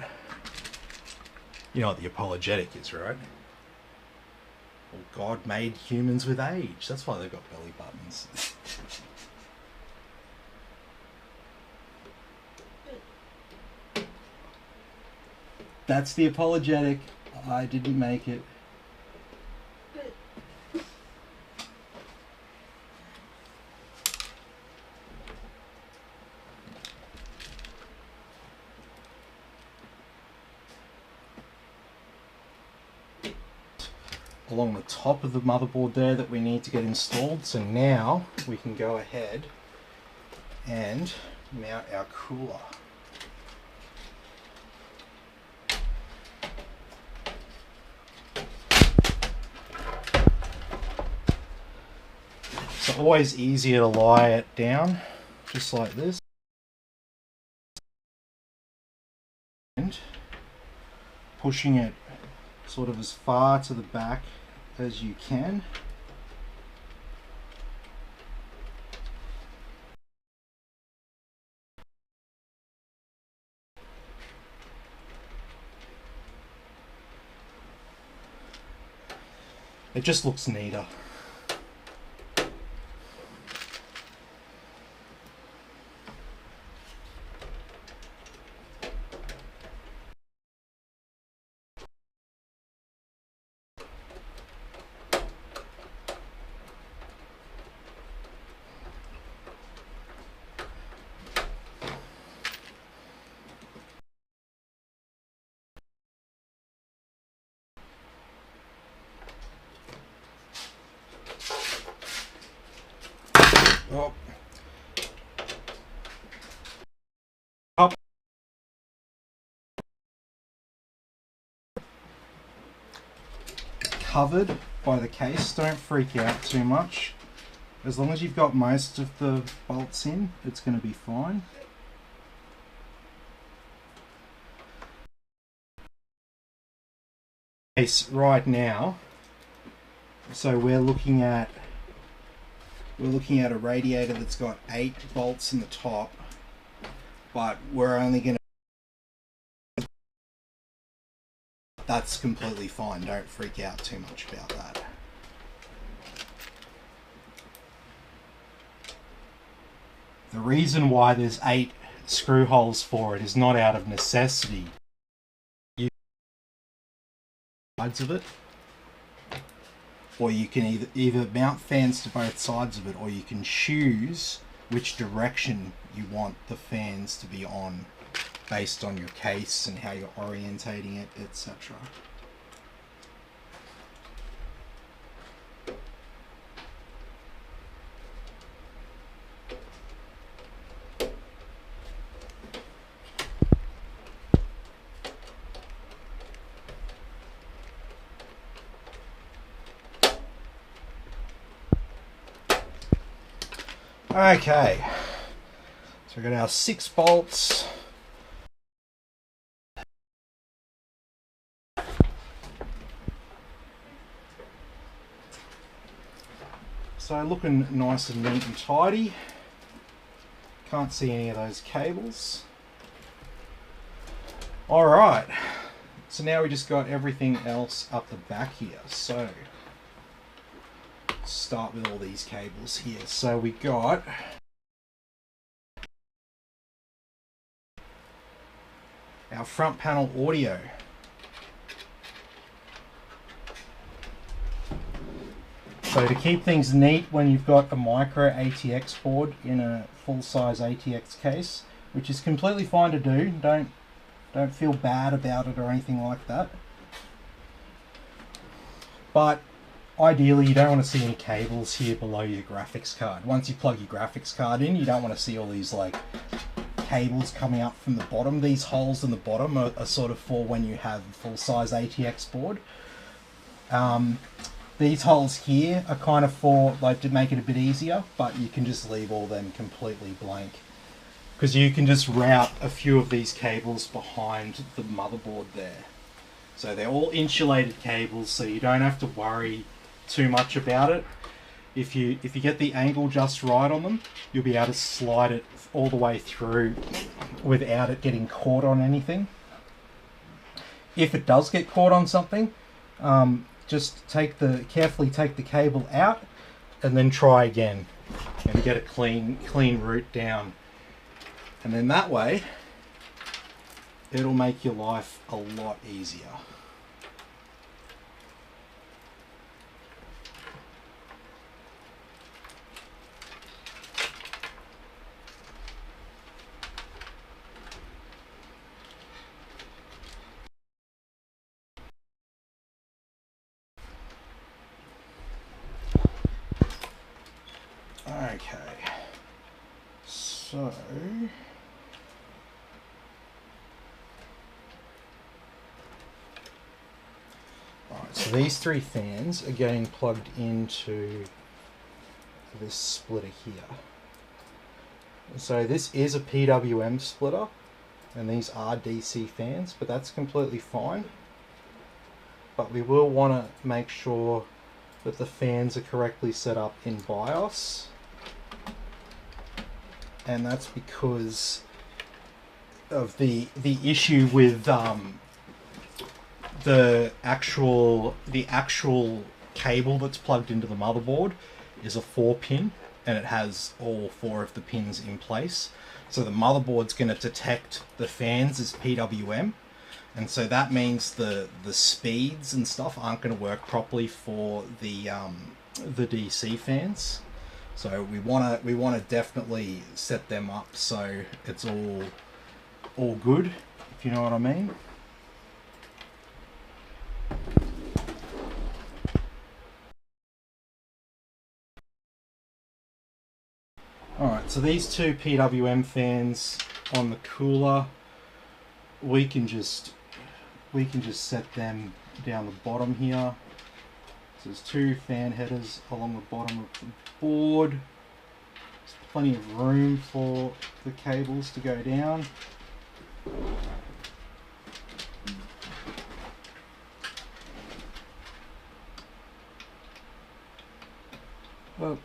You know what the apologetic is, right? Well, God made humans with age. That's why they've got belly buttons. That's the apologetic. I didn't make it. Along the top of the motherboard there that we need to get installed. So now we can go ahead and mount our cooler. So always easier to lie it down, just like this. And pushing it sort of as far to the back as you can. It just looks neater. covered by the case, don't freak out too much. As long as you've got most of the bolts in, it's going to be fine. Case right now, so we're looking at a radiator that's got 8 bolts in the top, but we're only going to... That's completely fine, don't freak out too much about that. The reason why there's 8 screw holes for it is not out of necessity. Sides of it, or you can either mount fans to both sides of it, or you can choose which direction you want the fans to be on based on your case and how you're orientating it, etc. Okay, so we've got our 6 bolts. So looking nice and neat and tidy. Can't see any of those cables. Alright, so now we just got everything else up the back here. So start with all these cables here. So we got our front panel audio. So to keep things neat when you've got a micro ATX board in a full-size ATX case, which is completely fine to do, don't feel bad about it or anything like that. But ideally, you don't want to see any cables here below your graphics card. Once you plug your graphics card in, you don't want to see all these like cables coming up from the bottom. These holes in the bottom are sort of for when you have a full-size ATX board. These holes here are kind of for like to make it a bit easier, but you can just leave all them completely blank, because you can just route a few of these cables behind the motherboard there. So they're all insulated cables, so you don't have to worry too much about it. If you get the angle just right on them, you'll be able to slide it all the way through without it getting caught on anything. If it does get caught on something, just carefully take the cable out and then try again and get a clean route down. And then that way, it'll make your life a lot easier. Okay, so alright, so these 3 fans are getting plugged into this splitter here. So this is a PWM splitter, and these are DC fans, but that's completely fine. But we will want to make sure that the fans are correctly set up in BIOS. And that's because of the issue with the actual cable that's plugged into the motherboard is a 4-pin, and it has all 4 of the pins in place. So the motherboard's going to detect the fans as PWM, and so that means the speeds and stuff aren't going to work properly for the DC fans. So we want to definitely set them up so it's all good, if you know what I mean. Alright, so these 2 PWM fans on the cooler, we can just set them down the bottom here. So there's 2 fan headers along the bottom of the board. There's plenty of room for the cables to go down. Oh.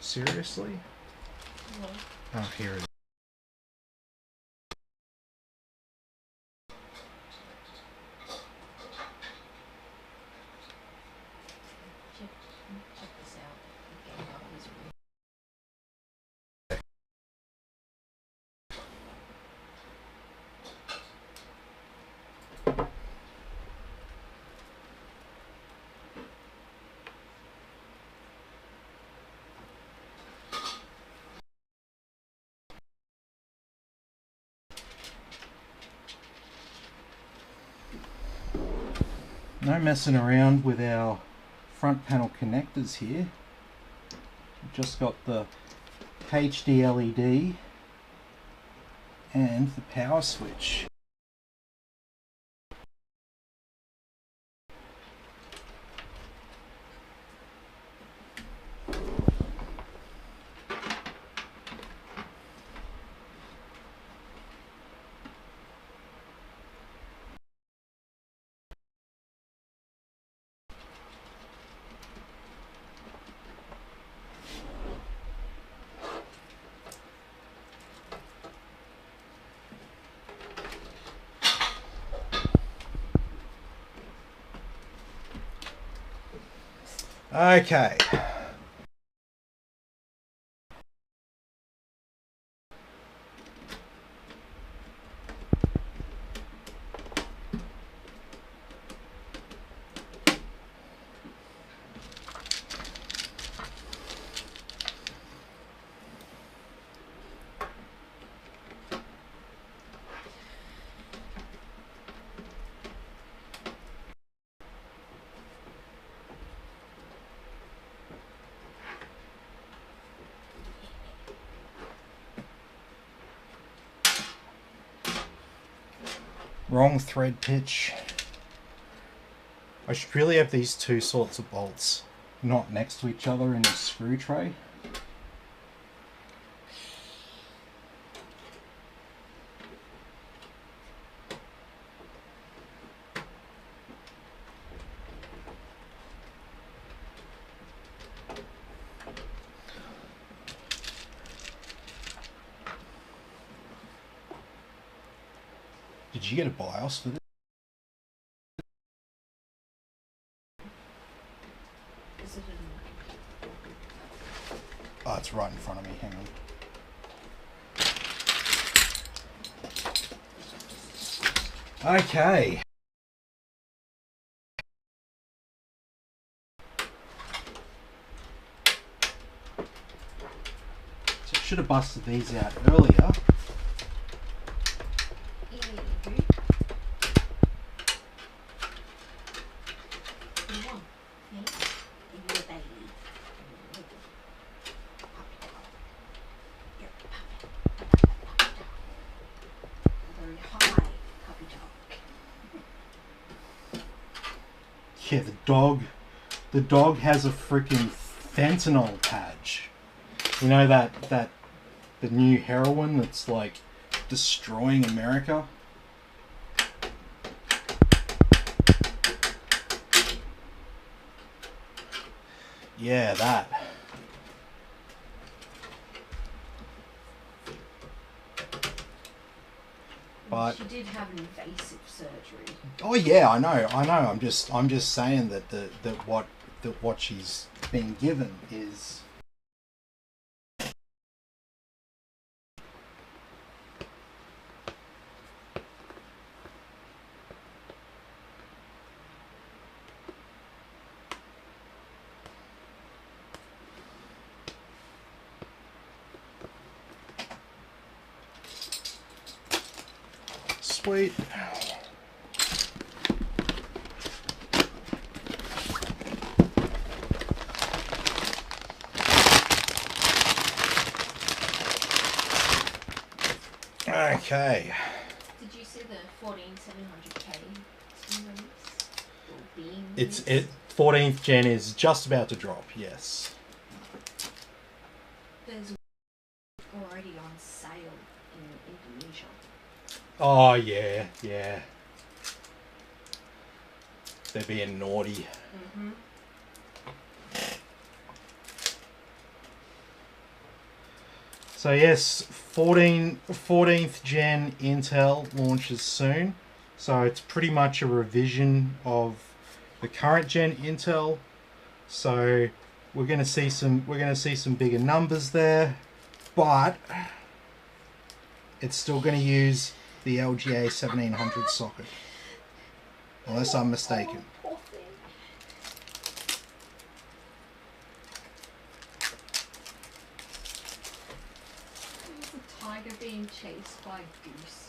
Seriously? What? Oh, here it is. Check this out. Okay, that was weird. No messing around with our front panel connectors here. We've just got the HD LED and the power switch. Okay. Wrong thread pitch. I should really have these 2 sorts of bolts not next to each other in the screw tray. Did you get a BIOS for this? Is it in? Oh, it's right in front of me. Hang on. Okay. So I should have busted these out earlier. Very high cup Yeah, the dog has a freaking fentanyl patch. You know that the new heroin that's like destroying America? Yeah, that. But she did have an invasive surgery. Oh yeah, I know. I'm just saying that what she's been given is sweet. Okay. Did you see the 14700K release? It's 14th gen is just about to drop. Yes. There's already on sale in Indonesia. Oh yeah, yeah. They're being naughty. Mm-hmm. So yes, 14th gen Intel launches soon. So it's pretty much a revision of the current gen Intel. So we're going to see some bigger numbers there, but it's still going to use the LGA 1700 socket, unless I'm mistaken. Oh, poor thing. It's a tiger being chased by a goose.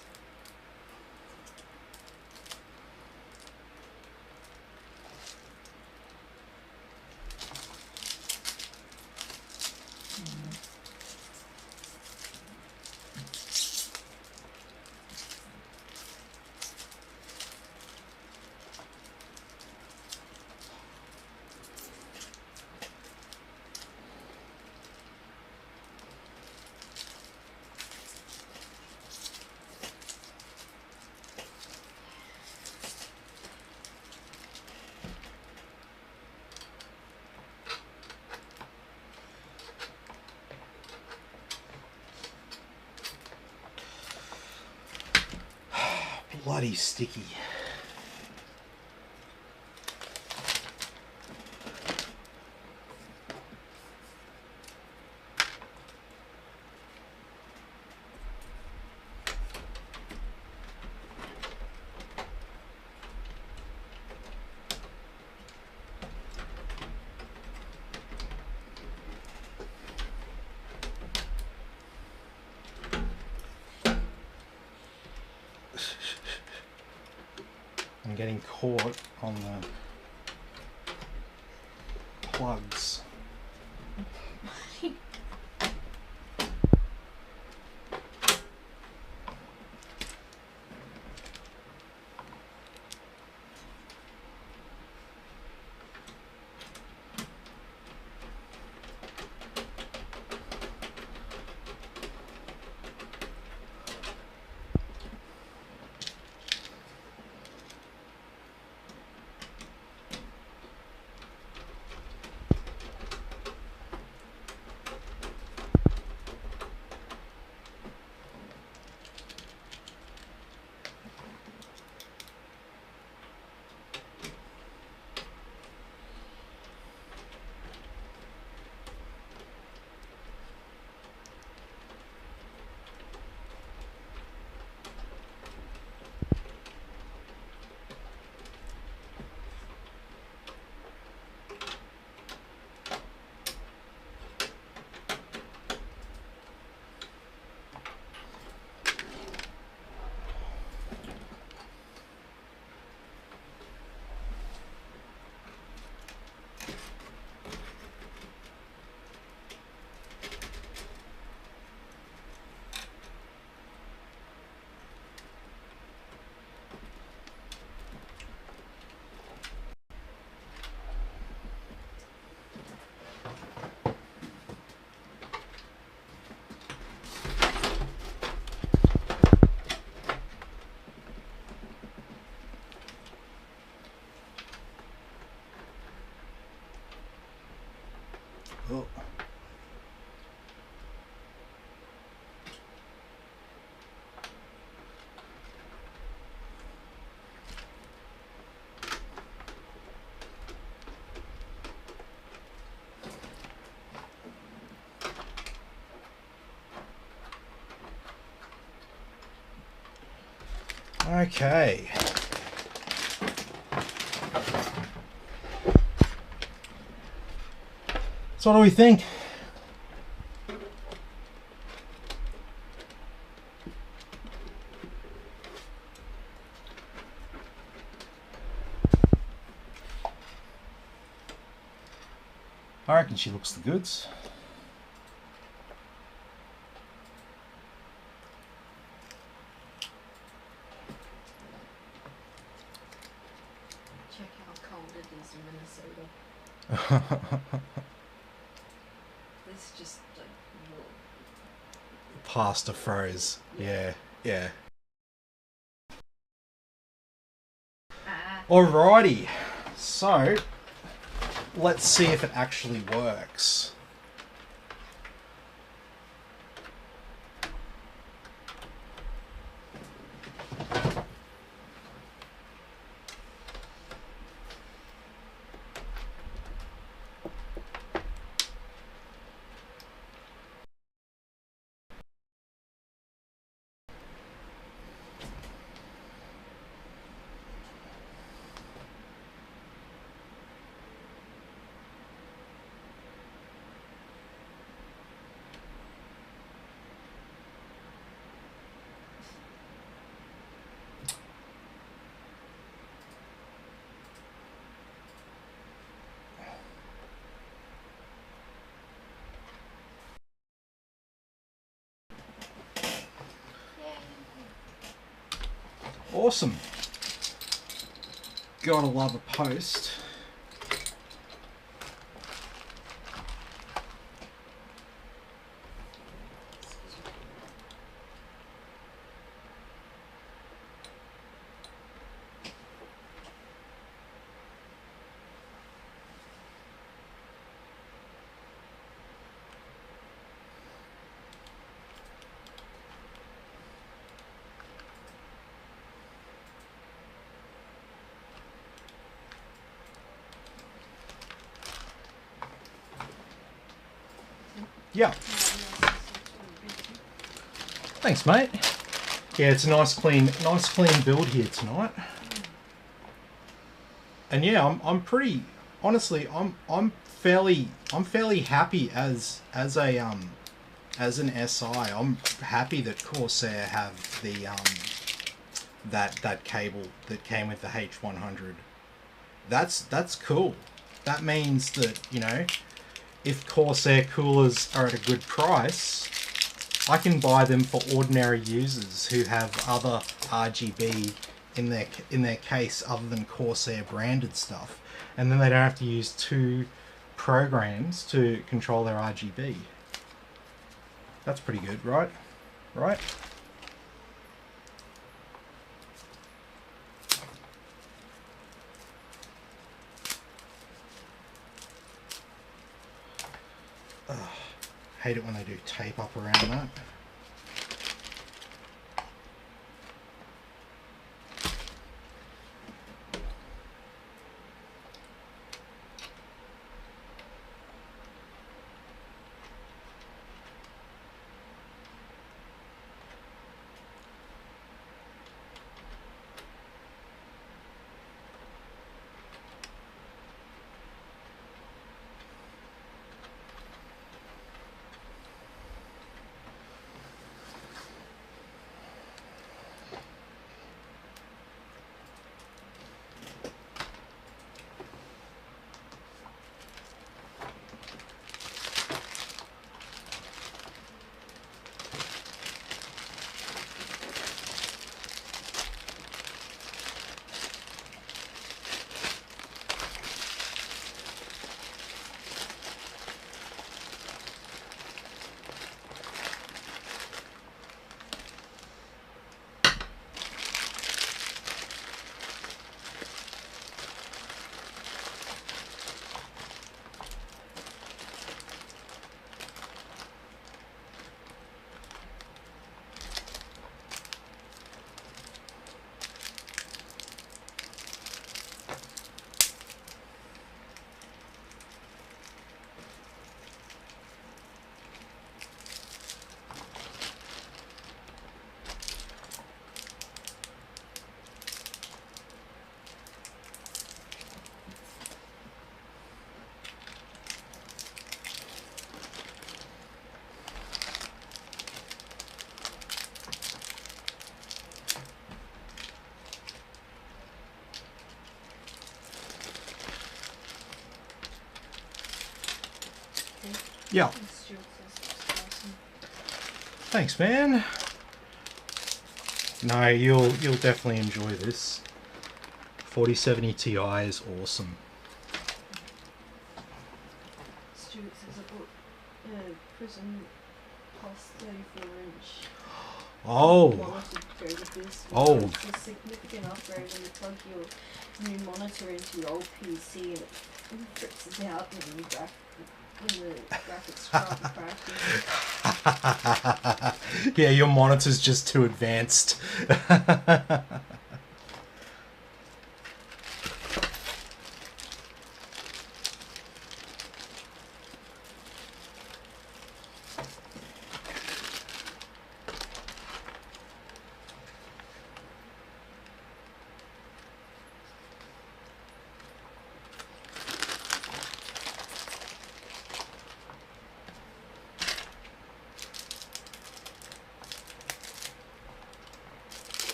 Bloody sticky. I'm getting caught on the plugs. Oh. Okay. So what do we think? I reckon she looks the goods. Check how cold it is in Minnesota. It's just like warm. Pasta froze. Yeah, yeah. Alrighty. So, let's see if it actually works. Awesome. Gotta love a post. Yeah. Thanks, mate. Yeah, it's a nice clean build here tonight. And yeah, I'm pretty honestly, I'm fairly happy as an SI. I'm happy that Corsair have the that cable that came with the H100. That's cool. That means that, you know, if Corsair coolers are at a good price, I can buy them for ordinary users who have other RGB in their case other than Corsair branded stuff, and then they don't have to use two programs to control their RGB. That's pretty good, right? Right? Ugh, hate it when they do tape up around that. Yeah. And Stuart says it's awesome. Thanks, man. No, you'll definitely enjoy this. 4070 Ti is awesome. Stuart says I bought Prism Plus 34-inch. Oh. Monitor to go with this. Oh. It's a significant upgrade when you plug your new monitor into your old PC and it fritzes out when the graphics start crashing. Yeah, your monitor's just too advanced.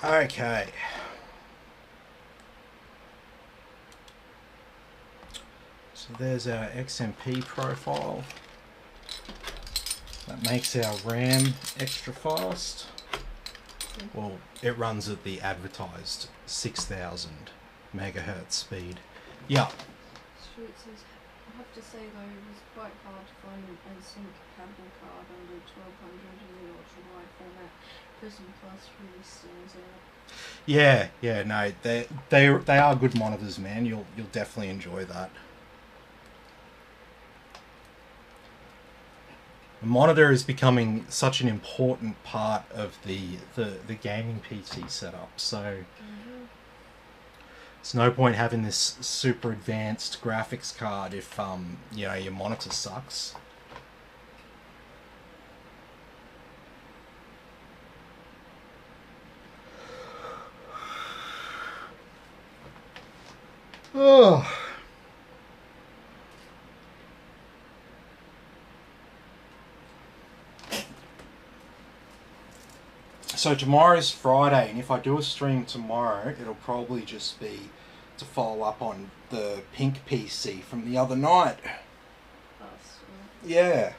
Okay. So there's our XMP profile. That makes our RAM extra fast. Well, it runs at the advertised 6,000 megahertz speed. Yeah. Stuart says, I have to say though, it was quite hard to find an NSYNC compatible card under 1200 in the ultra wide format. Prism Plus really stands out. Yeah, no, they are good monitors, man. You'll definitely enjoy that. The monitor is becoming such an important part of the gaming PC setup, so it's no point having this super advanced graphics card if you know, your monitor sucks. Oh. So tomorrow's Friday, and if I do a stream tomorrow, it'll probably just be to follow up on the pink PC from the other night. Oh, sweet. Yeah.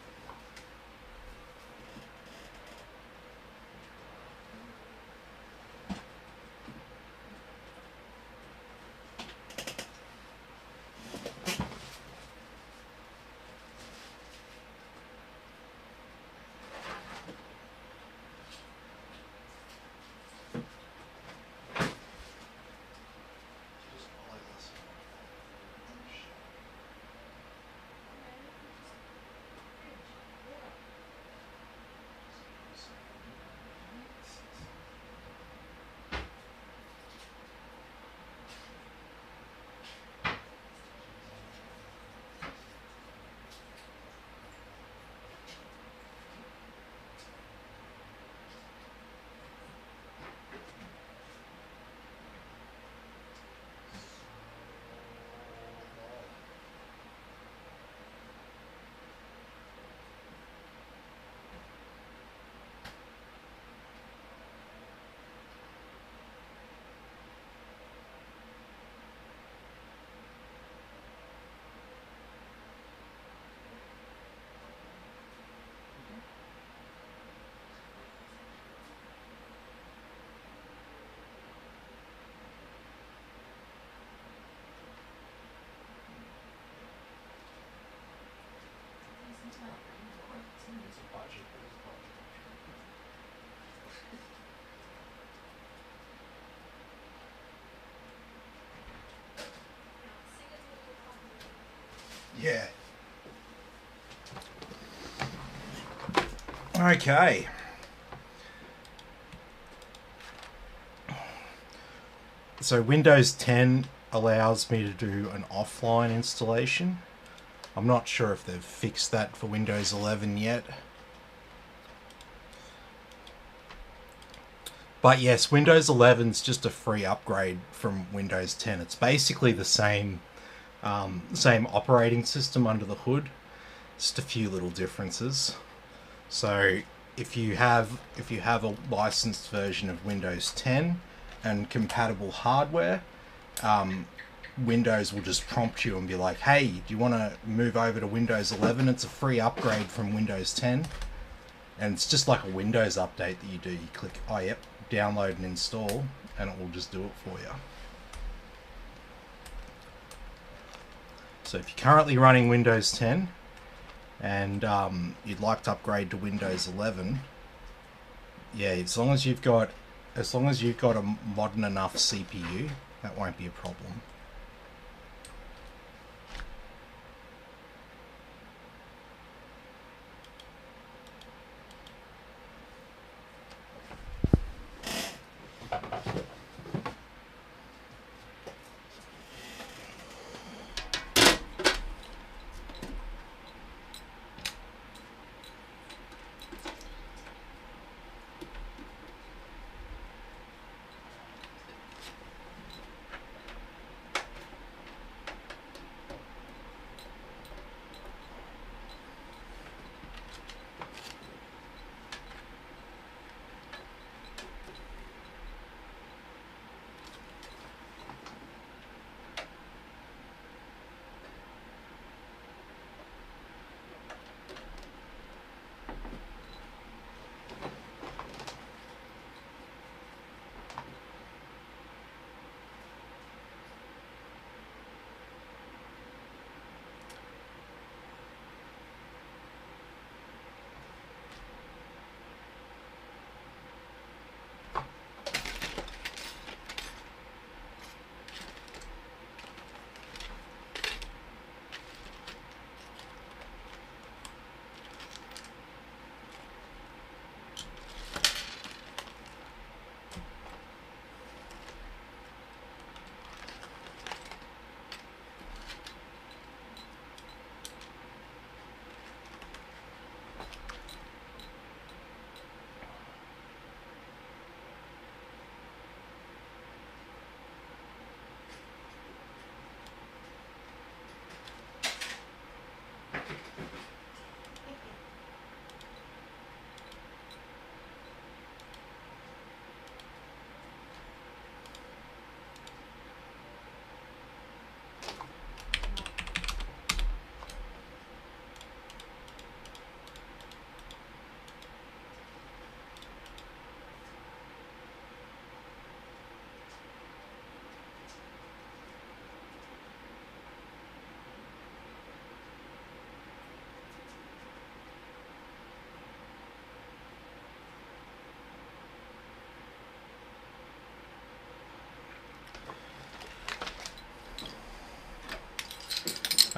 Yeah. Okay. So Windows 10 allows me to do an offline installation. I'm not sure if they've fixed that for Windows 11 yet. But yes, Windows 11 is just a free upgrade from Windows 10. It's basically the same operating system under the hood, just a few little differences. So if you have a licensed version of Windows 10 and compatible hardware, Windows will just prompt you and be like, hey, do you want to move over to Windows 11? It's a free upgrade from Windows 10. And it's just like a Windows update that you do. You click, oh yep, download and install, and it will just do it for you. So if you're currently running Windows 10 and you'd like to upgrade to Windows 11, yeah, as long as you've got a modern enough CPU, that won't be a problem.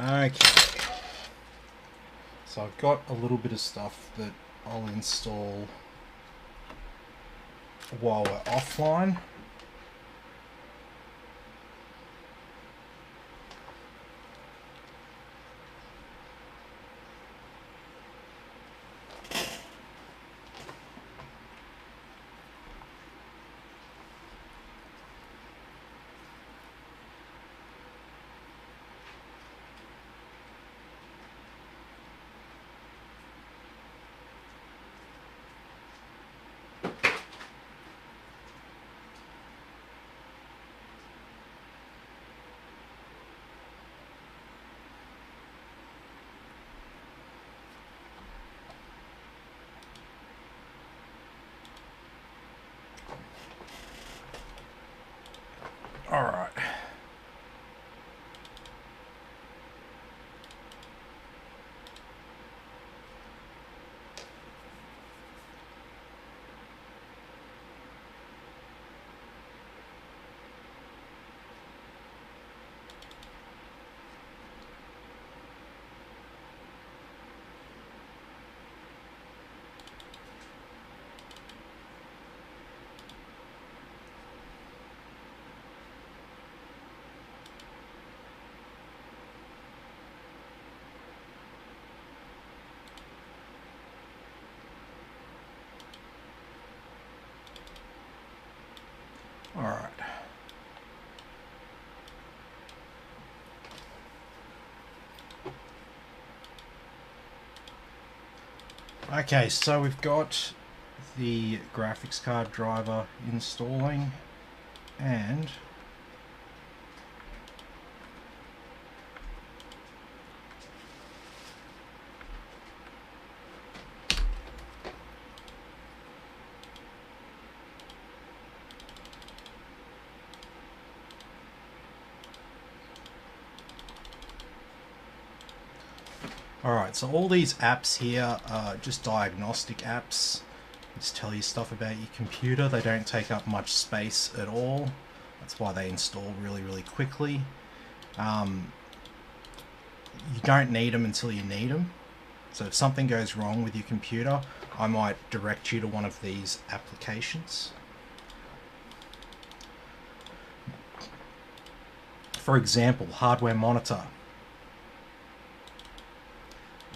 Okay, so I've got a little bit of stuff that I'll install while we're offline. Alright. Okay, so we've got the graphics card driver installing, and alright, so all these apps here are just diagnostic apps. Just tell you stuff about your computer. They don't take up much space at all. That's why they install really, really quickly. You don't need them until you need them. So if something goes wrong with your computer, I might direct you to one of these applications. For example, Hardware Monitor.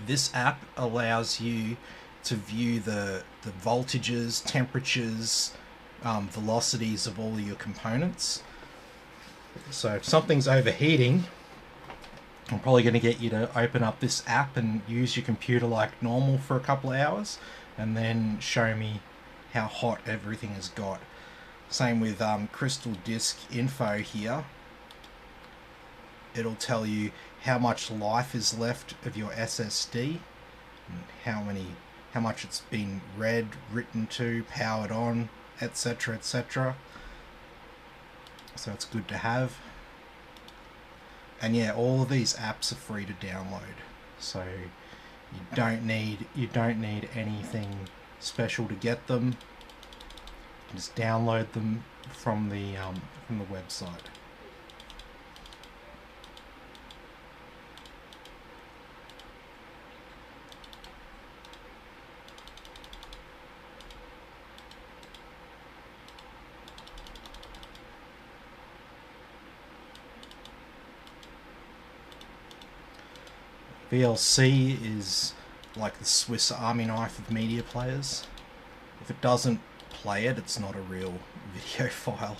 This app allows you to view the voltages, temperatures, velocities of all of your components. So if something's overheating, I'm probably going to get you to open up this app and use your computer like normal for a couple of hours, and then show me how hot everything has got. Same with Crystal Disk Info here. It'll tell you how much life is left of your SSD, and how much it's been read, written to, powered on, etc., etc. So it's good to have. And yeah, all of these apps are free to download, so you don't need anything special to get them. Just download them from the website. VLC is like the Swiss Army knife of media players. If it doesn't play it, it's not a real video file.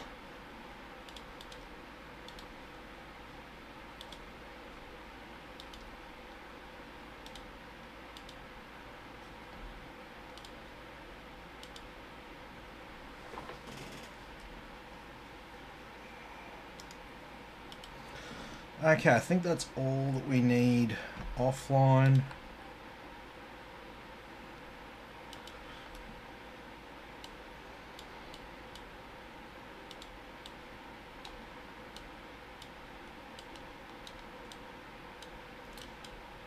Okay, I think that's all that we need offline.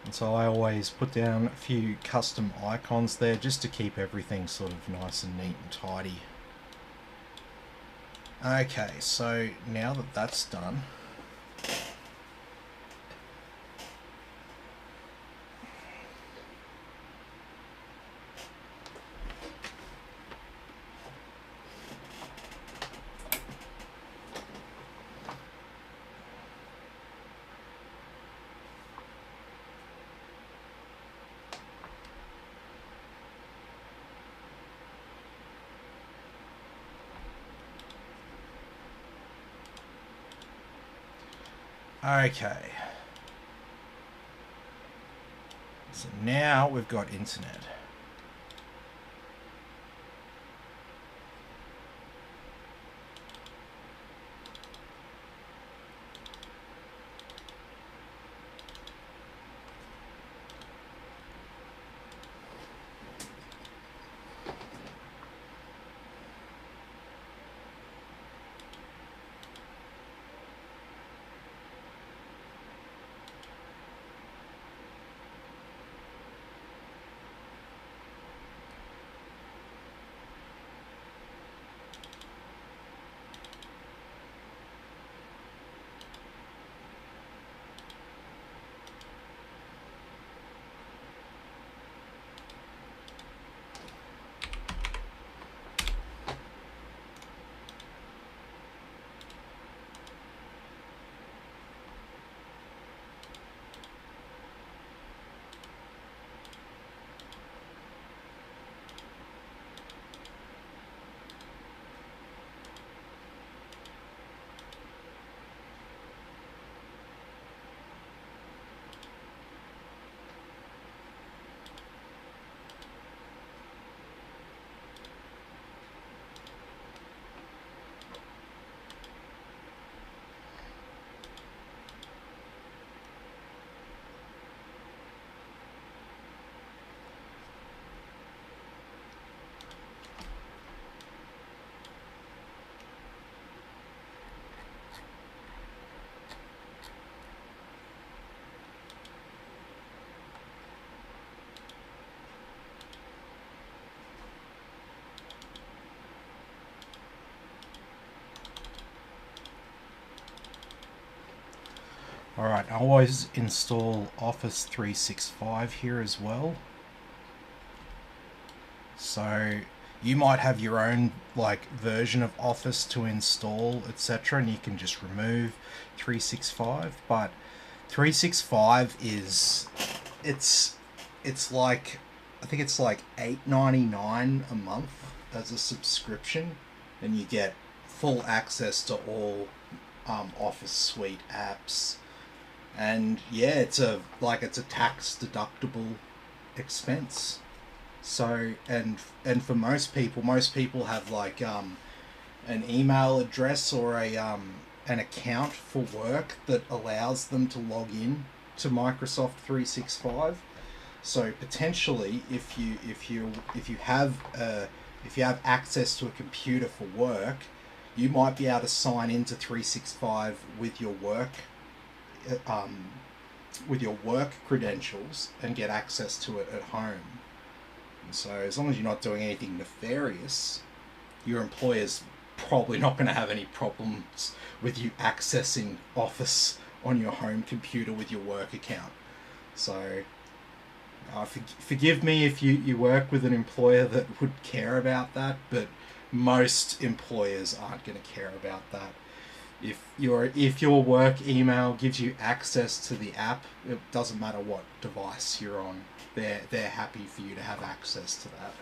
And so I always put down a few custom icons there just to keep everything sort of nice and neat and tidy. Okay, so now that that's done, okay. So now we've got internet. Alright, I always install Office 365 here as well. So you might have your own like version of Office to install, etc., and you can just remove 365. But 365 is it's like, I think it's like $8.99 a month as a subscription, and you get full access to all Office Suite apps. And yeah, it's a tax deductible expense. So and for most people have like an email address or a an account for work that allows them to log in to Microsoft 365. So potentially, if you have access to a computer for work, you might be able to sign into 365 with your work credentials and get access to it at home. And so as long as you're not doing anything nefarious, your employer's probably not going to have any problems with you accessing Office on your home computer with your work account. So forgive me if you work with an employer that would care about that, but most employers aren't going to care about that. If your work email gives you access to the app, it doesn't matter what device you're on. They're happy for you to have access to that.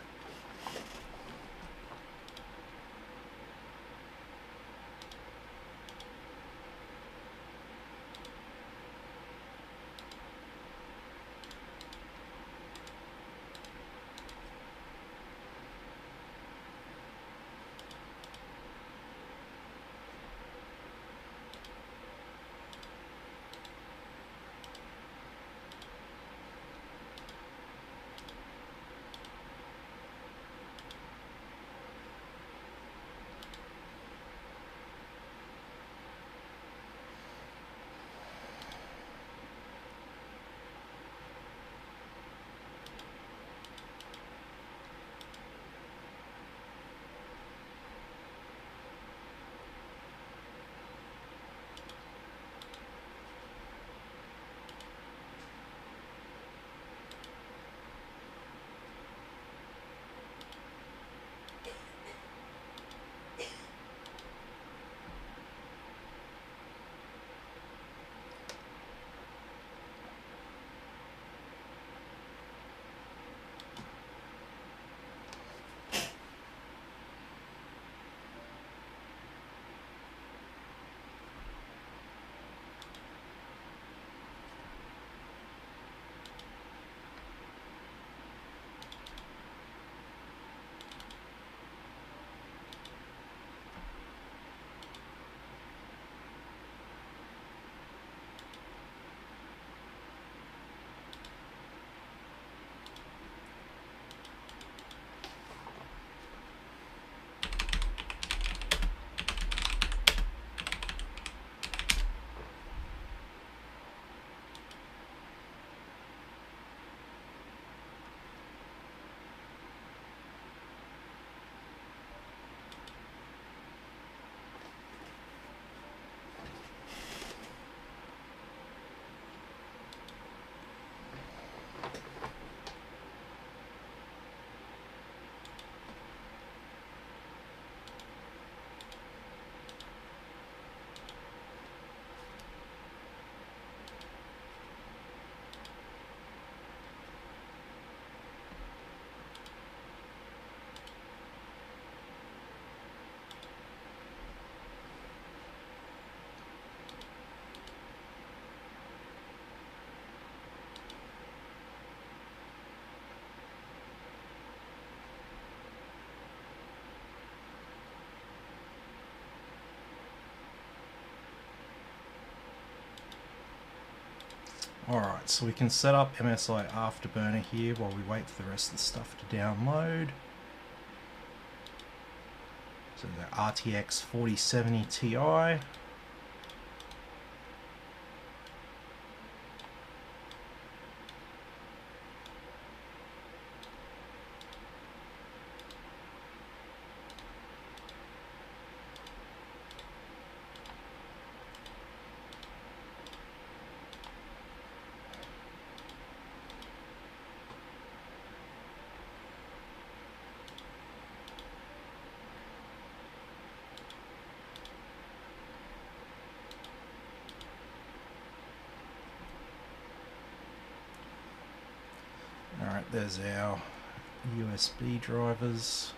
Alright, so we can set up MSI Afterburner here while we wait for the rest of the stuff to download. So the RTX 4070 Ti. there's our USB drivers.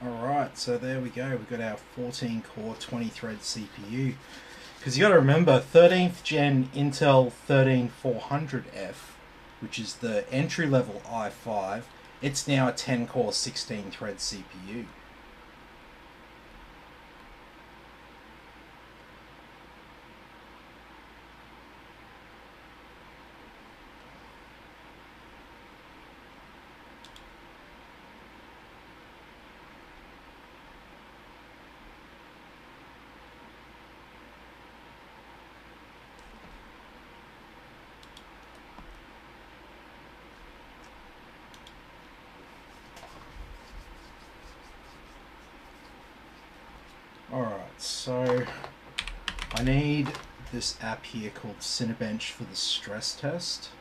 Alright, so there we go. We've got our 14 core 20 thread CPU. Because you got to remember, 13th gen Intel 13400F, which is the entry level i5, it's now a 10 core 16 thread CPU. Alright, so I need this app here called Cinebench for the stress test.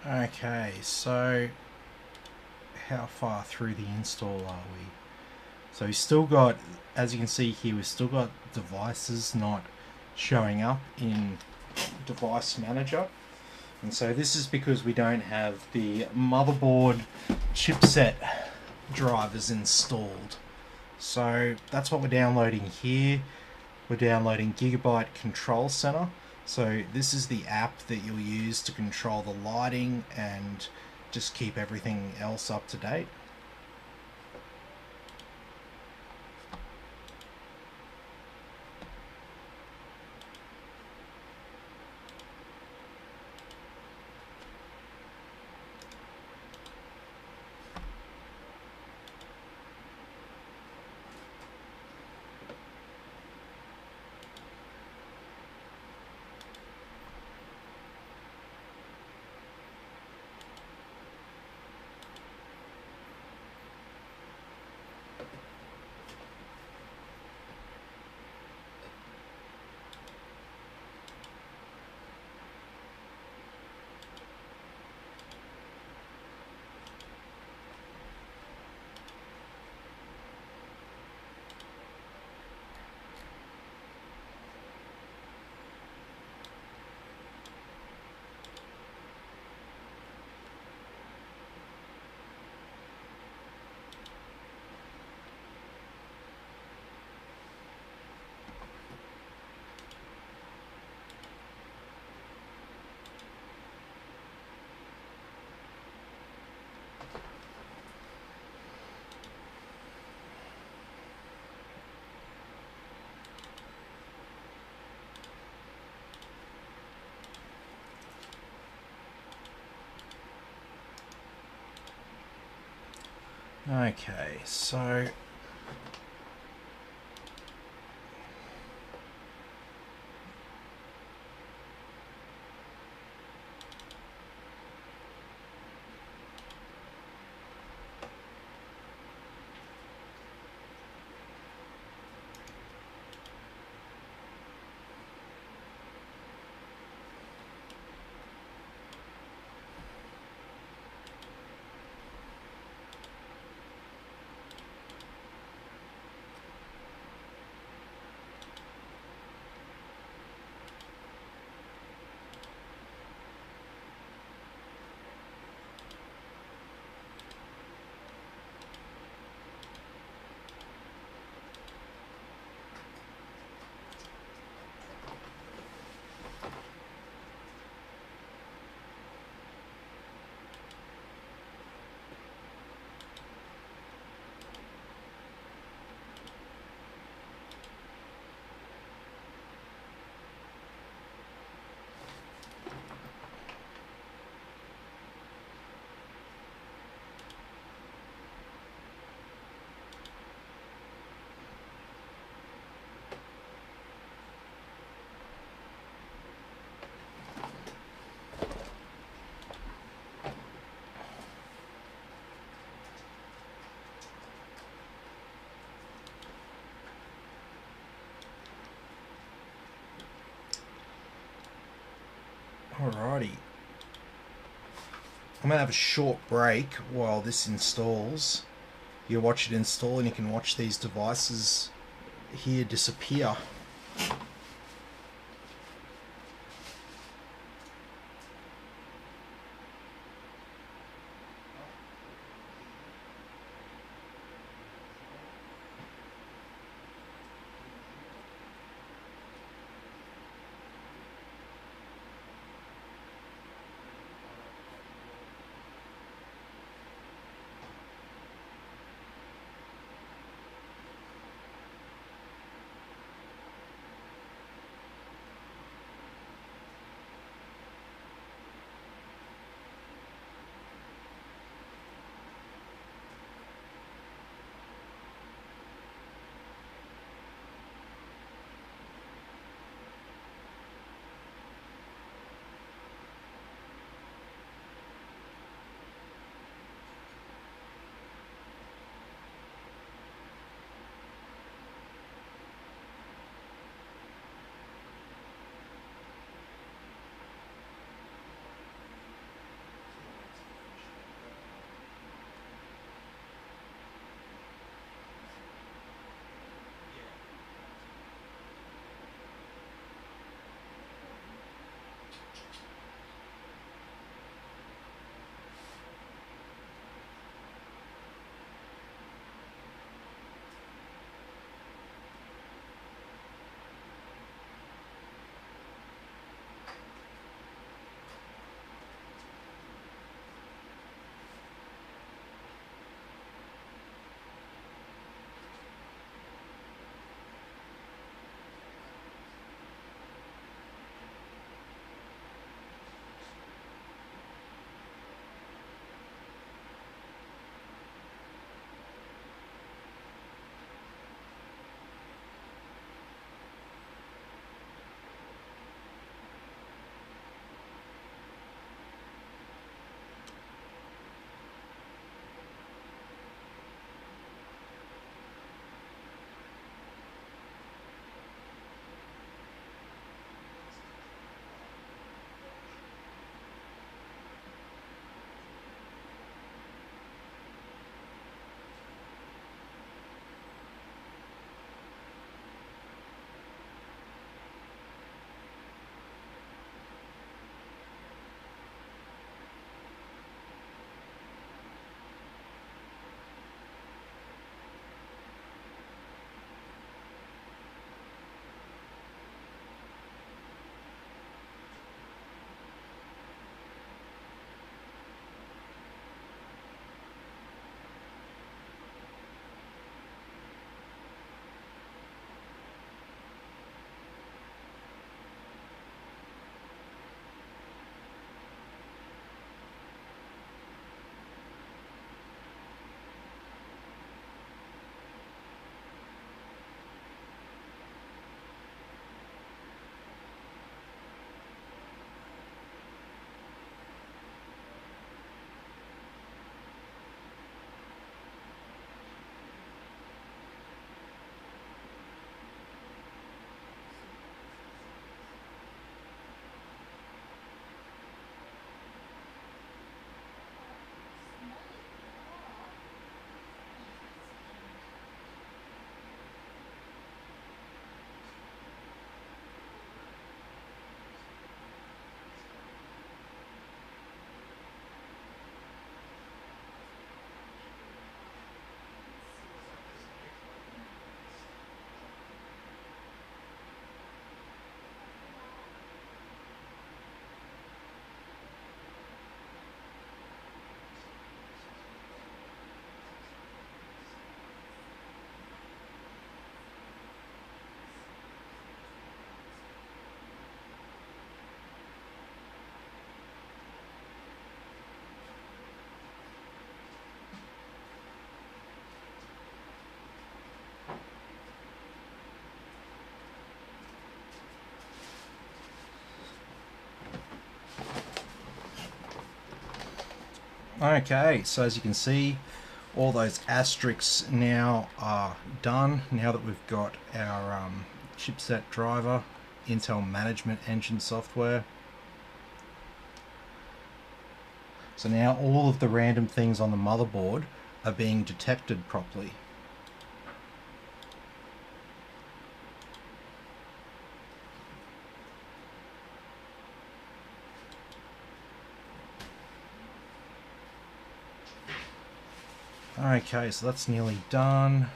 Okay, so how far through the install are we? So we've still got, as you can see here, we've still got devices not showing up in Device Manager. And so this is because we don't have the motherboard chipset drivers installed. So that's what we're downloading here. We're downloading Gigabyte Control Center. So this is the app that you'll use to control the lighting and just keep everything else up to date. Okay, so alrighty. I'm going to have a short break while this installs. You watch it install and you can watch these devices here disappear. Okay, so as you can see, all those asterisks now are done. Now that we've got our chipset driver, Intel Management Engine software. So now all of the random things on the motherboard are being detected properly. Okay, so that's nearly done.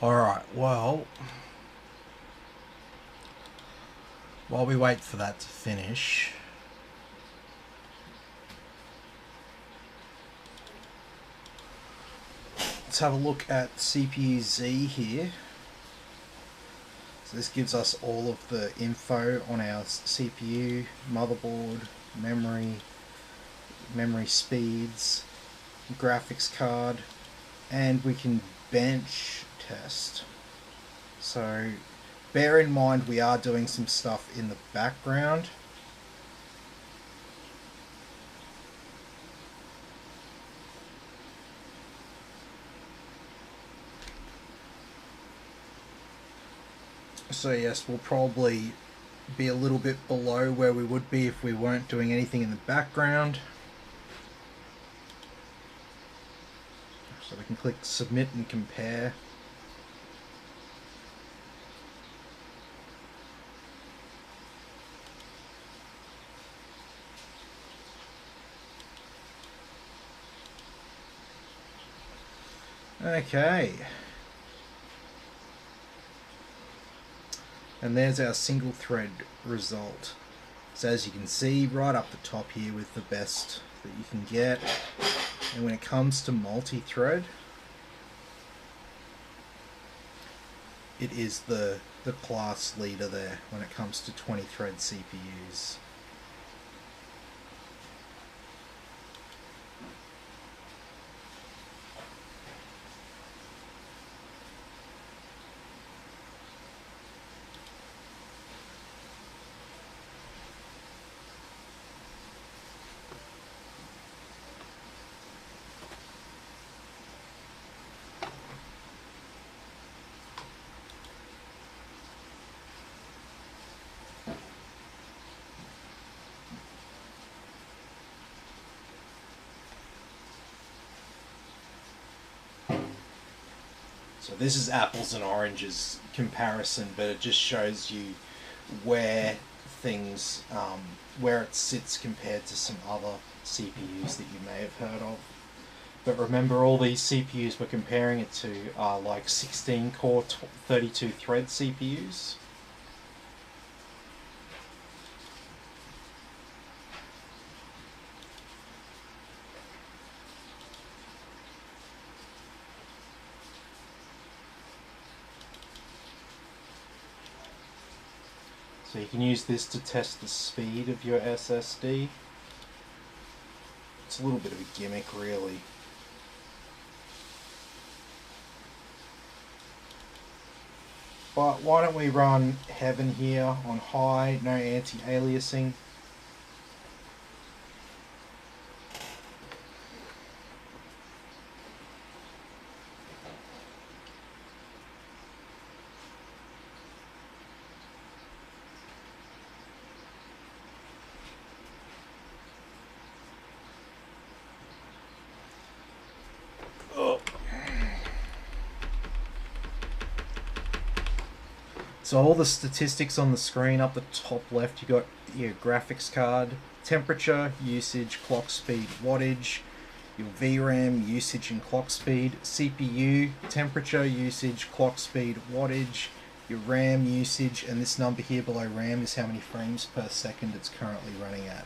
Alright, well, while we wait for that to finish, let's have a look at CPU Z here. So this gives us all of the info on our CPU, motherboard, memory speeds, graphics card, and we can bench test. So bear in mind we are doing some stuff in the background. So yes, we'll probably be a little bit below where we would be if we weren't doing anything in the background. So we can click submit and compare. Okay. And there's our single thread result. So as you can see, right up the top here with the best that you can get. And when it comes to multi-thread, it is the class leader there when it comes to 20 thread CPUs. So this is apples and oranges comparison, but it just shows you where things, where it sits compared to some other CPUs that you may have heard of. But remember, all these CPUs we're comparing it to are like 16 core, 32 thread CPUs. So you can use this to test the speed of your SSD. It's a little bit of a gimmick, really. But why don't we run Heaven here on high, no anti-aliasing. So all the statistics on the screen up the top left, you got your graphics card, temperature, usage, clock speed, wattage, your VRAM, usage and clock speed, CPU, temperature, usage, clock speed, wattage, your RAM usage, and this number here below RAM is how many frames per second it's currently running at.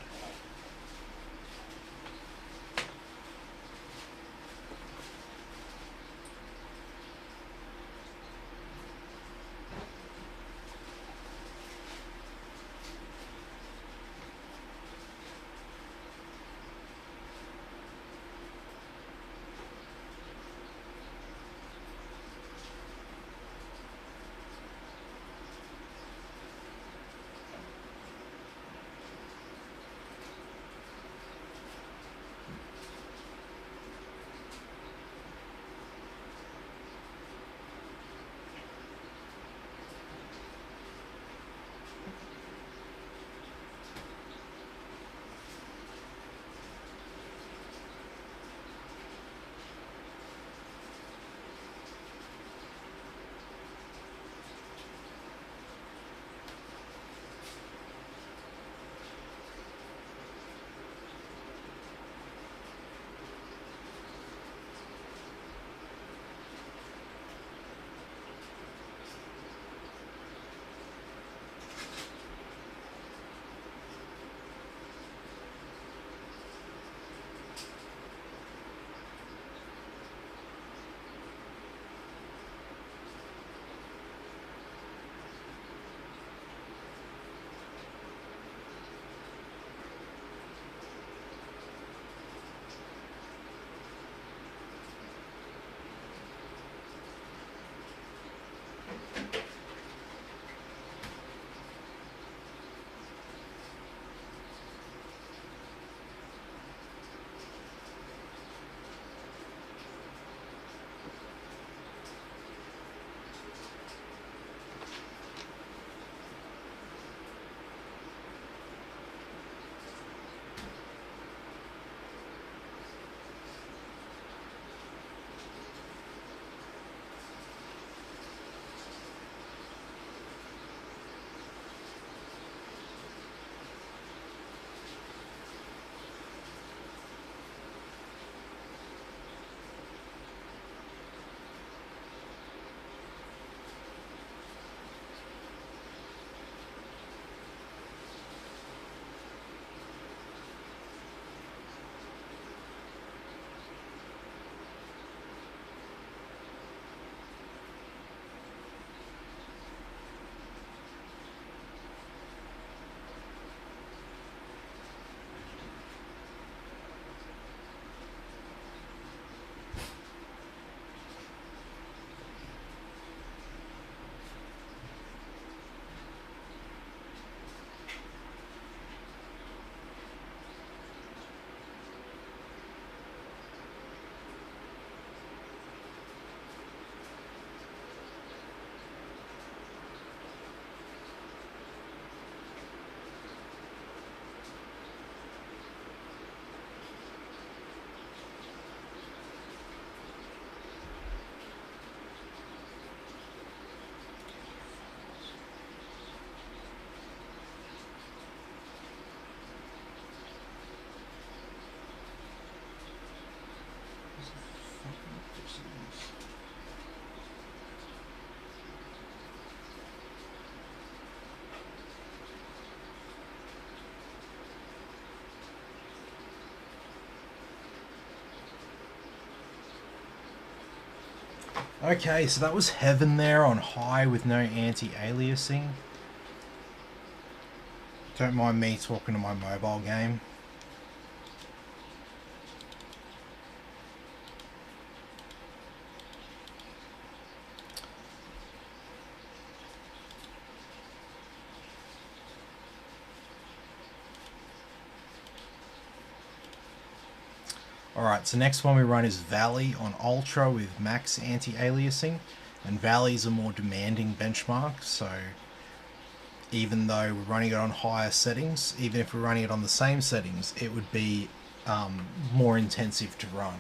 Okay, so that was heaven there on high with no anti-aliasing. Don't mind me talking to my mobile game. Alright, so next one we run is Valley on Ultra with max anti-aliasing. And Valley is a more demanding benchmark, so even though we're running it on higher settings, even if we're running it on the same settings, it would be more intensive to run.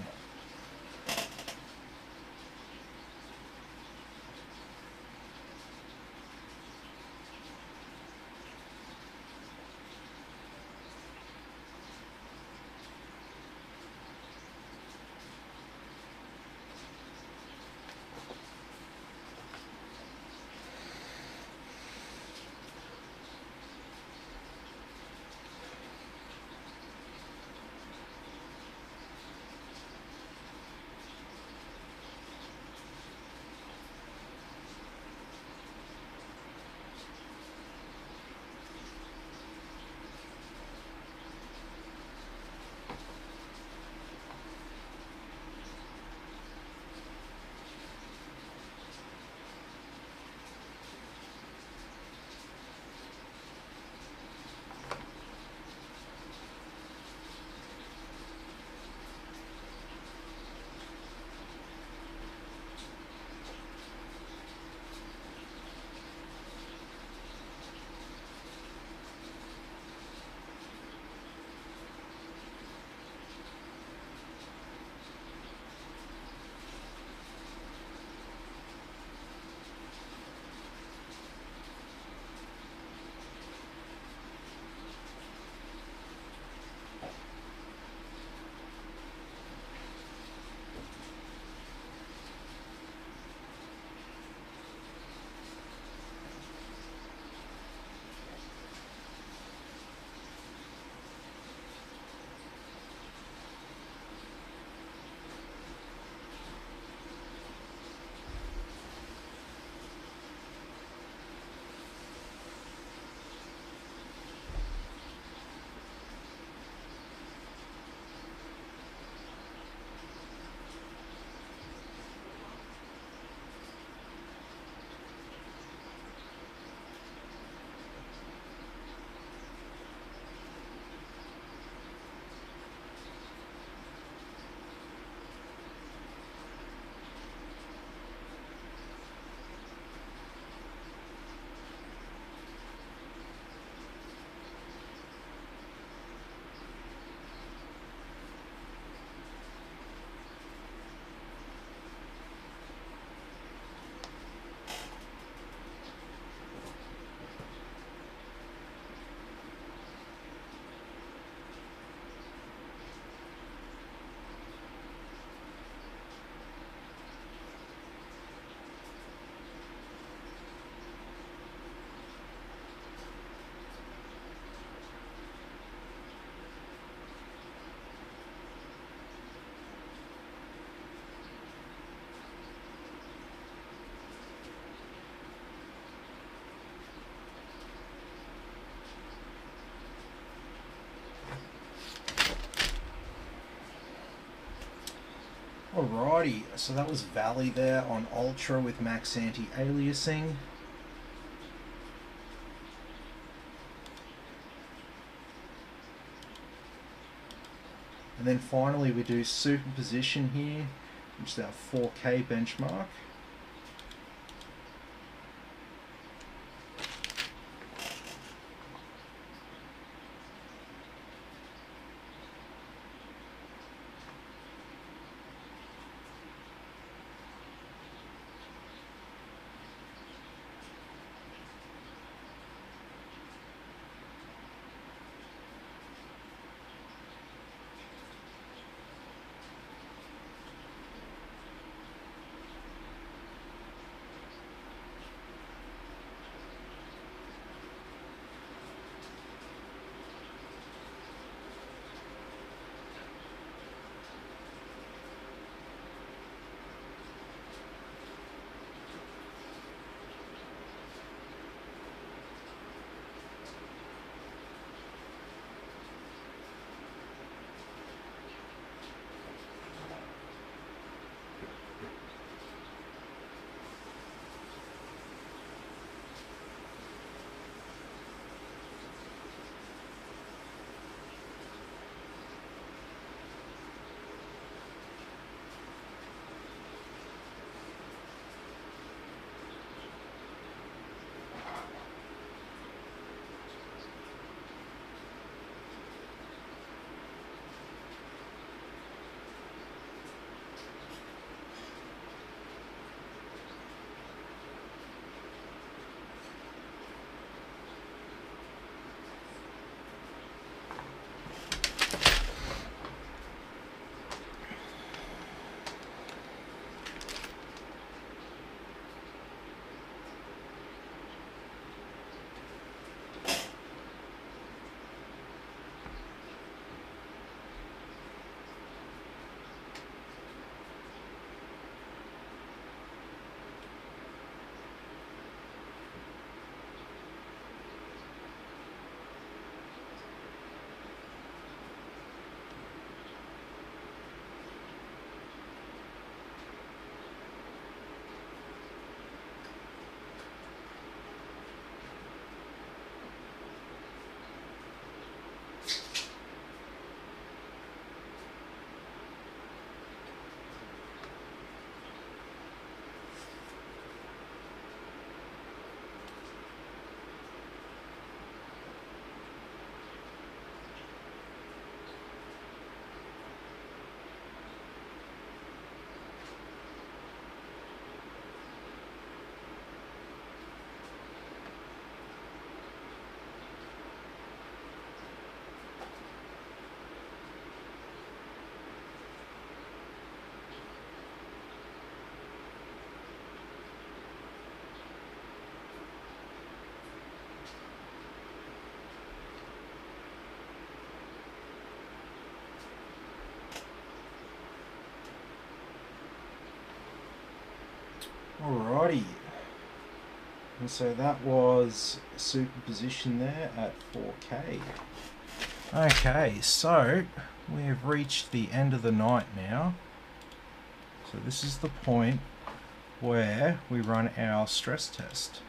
Alrighty, so that was Valley there on Ultra with max anti-aliasing. And then finally we do superposition here, which is our 4K benchmark. Alrighty. And so that was superposition there at 4K. Okay, so we've reached the end of the night now. So this is the point where we run our stress test.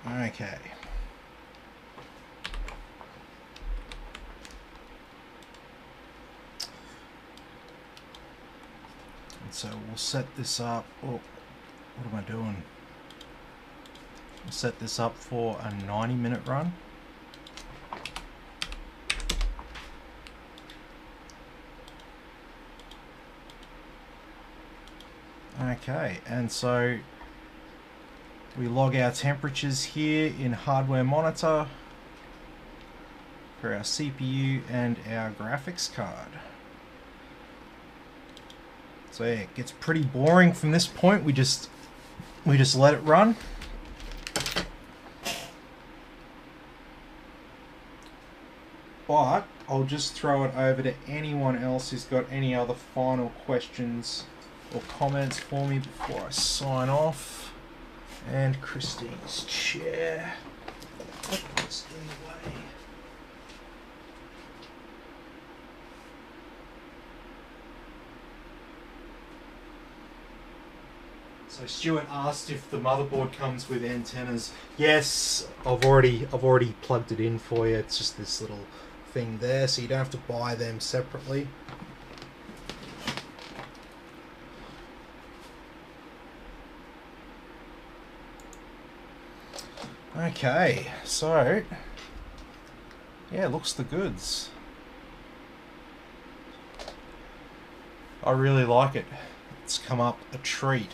Okay. And so we'll set this up. Oh, what am I doing? We'll set this up for a 90-minute run. Okay, and so we log our temperatures here in hardware monitor for our CPU and our graphics card. So yeah, it gets pretty boring from this point. We just let it run. But I'll just throw it over to anyone else who's got any other final questions or comments for me before I sign off. And Christine's chair. What's in the way? So Stuart asked if the motherboard comes with antennas. Yes, I've already plugged it in for you. It's just this little thing there, so you don't have to buy them separately. Okay, so yeah, looks the goods. I really like it. It's come up a treat.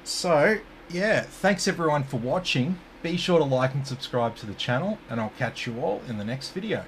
So yeah, thanks everyone for watching. Be sure to like and subscribe to the channel, and I'll catch you all in the next video.